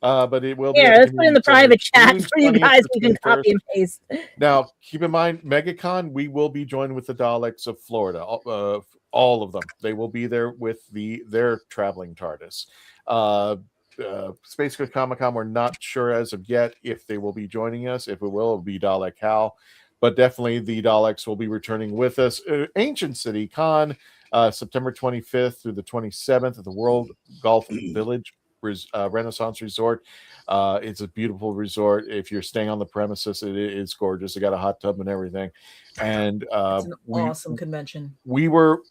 But it will be. Here, at let's put in the community private center chat for you June guys. 20th You to can copy 21st. and paste. Now, keep in mind, MegaCon, we will be joined with the Daleks of Florida. All of them. They will be there with their traveling TARDIS. Space Coast Comic Con, we're not sure as of yet if they will be joining us. If it will be Dalek Hal. but definitely the Daleks will be returning with us. Ancient City Con, September 25th through the 27th at the World Golf Village Renaissance Resort. It's a beautiful resort. If you're staying on the premises, it is gorgeous. They got a hot tub and everything. And It's an awesome convention. We were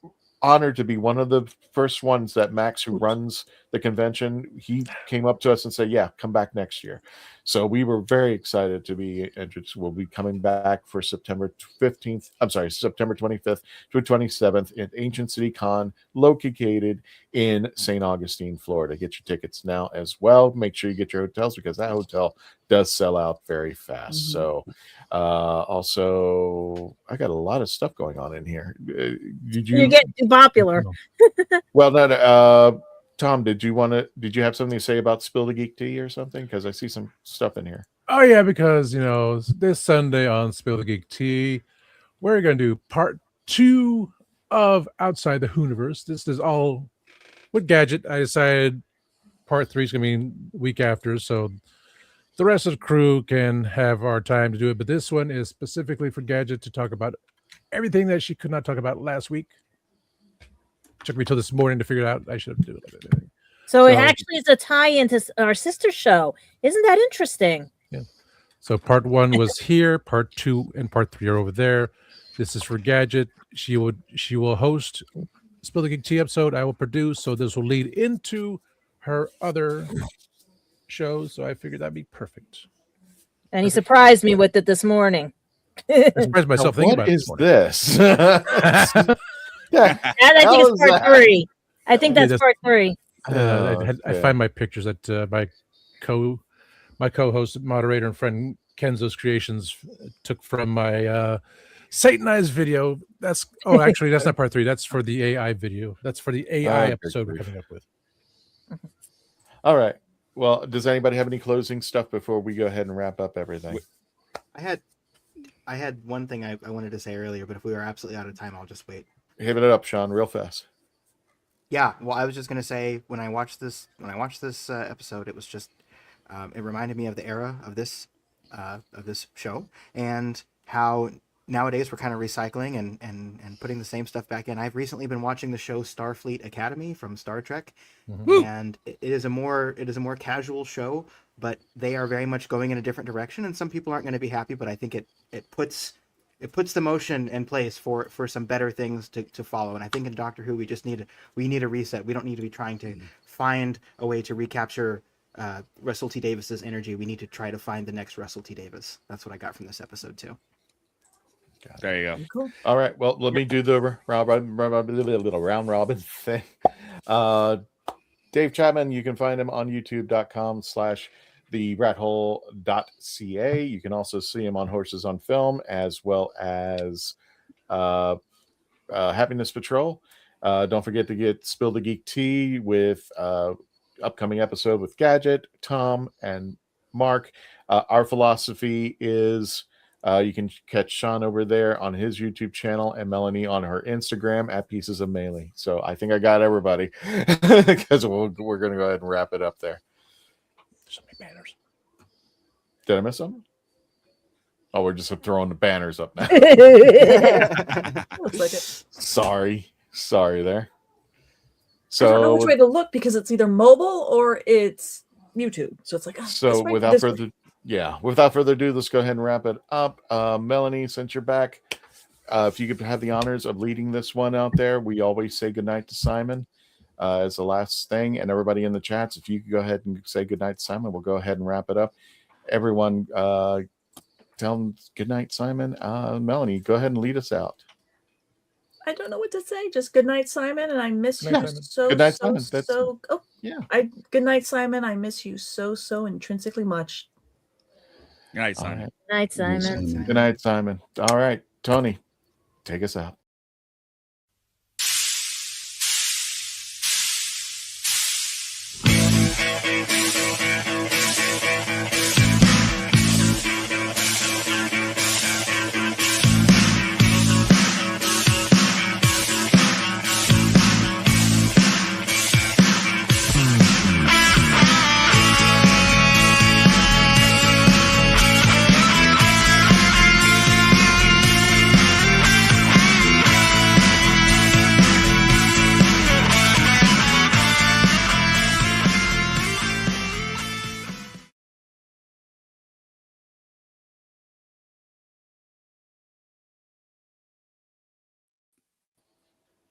honored to be one of the first ones that Max, who runs the convention, he came up to us and said, yeah, come back next year. So we were very excited to be interested. We'll be coming back for September 25th to 27th at Ancient City Con, located in St. Augustine, Florida. Get your tickets now as well. Make sure you get your hotels, because that hotel does sell out very fast. So also, I got a lot of stuff going on in here. You're getting too popular. Well, no, Tom, did you have something to say about Spill the Geek Tea or something? Because I see some stuff in here. Oh yeah, because this Sunday on Spill the Geek Tea, we're gonna do part 2 of Outside the Hooniverse. This is all with Gadget. I decided part 3 is gonna be week after, so the rest of the crew can have our time to do it. But this one is specifically for Gadget to talk about everything that she could not talk about last week. Took me till this morning to figure it out. I should have done it. So it actually is a tie-in to our sister show. Isn't that interesting? Yeah. So part 1 was here, part 2 and part 3 are over there. This is for Gadget. She will host Spill the Geek Tea episode. I will produce. So this will lead into her other shows. So I figured that'd be perfect. And he surprised me with it this morning. I surprised myself thinking about it. What is this? Yeah, I think it's part 3. I think that's part 3. I find my pictures that my co-host, moderator, and friend Kenzo's Creations took from my Satanized video. Actually, that's not part 3. That's for the AI video. That's for the AI episode we're coming up with. All right. Well, does anybody have any closing stuff before we go ahead and wrap up everything? I had one thing I wanted to say earlier, but if we were absolutely out of time, I'll just wait. Give it up, Sean, real fast. Yeah, well, I was just gonna say when I watched this episode, it was just it reminded me of the era of this show, and how nowadays we're kind of recycling and putting the same stuff back in. I've recently been watching the show Starfleet Academy from Star Trek, and it is a more casual show, but they are very much going in a different direction, and some people aren't going to be happy, but I think it puts the motion in place for some better things to follow. And I think in Doctor Who we need a reset. We don't need to be trying to find a way to recapture Russell T Davis's energy. We need to try to find the next Russell T Davis. That's what I got from this episode too. There you go. Cool. All right. Well, let me do the little round robin thing. Dave Chapman, you can find him on youtube.com/theratHole.ca. You can also see him on Horses on Film, as well as Happiness Patrol. Don't forget to get Spill the Geek Tea with upcoming episode with Gadget, Tom, and Mark. Our philosophy is you can catch Sean over there on his YouTube channel and Melanie on her Instagram at Pieces of Melee. So I think I got everybody, because we're going to go ahead and wrap it up there. So many banners. Did I miss something? Oh, we're just throwing the banners up now. Looks like it. Sorry there. I don't know which So, way to look, because it's either mobile or it's YouTube. So it's like, without further ado, let's go ahead and wrap it up. Melanie, since you're back, if you could have the honors of leading this one out there, we always say goodnight to Simon as the last thing, and everybody in the chats, if you could go ahead and say goodnight to Simon, we'll go ahead and wrap it up. Everyone, tell them goodnight, Simon. Melanie, go ahead and lead us out. I don't know what to say. Just good night, Simon, and I miss you so. Good night, so, Simon. so. Oh yeah. Good night, Simon. I miss you so intrinsically much. Good night, Simon. Night, Simon. Good night, Simon. All right, Tony, take us out.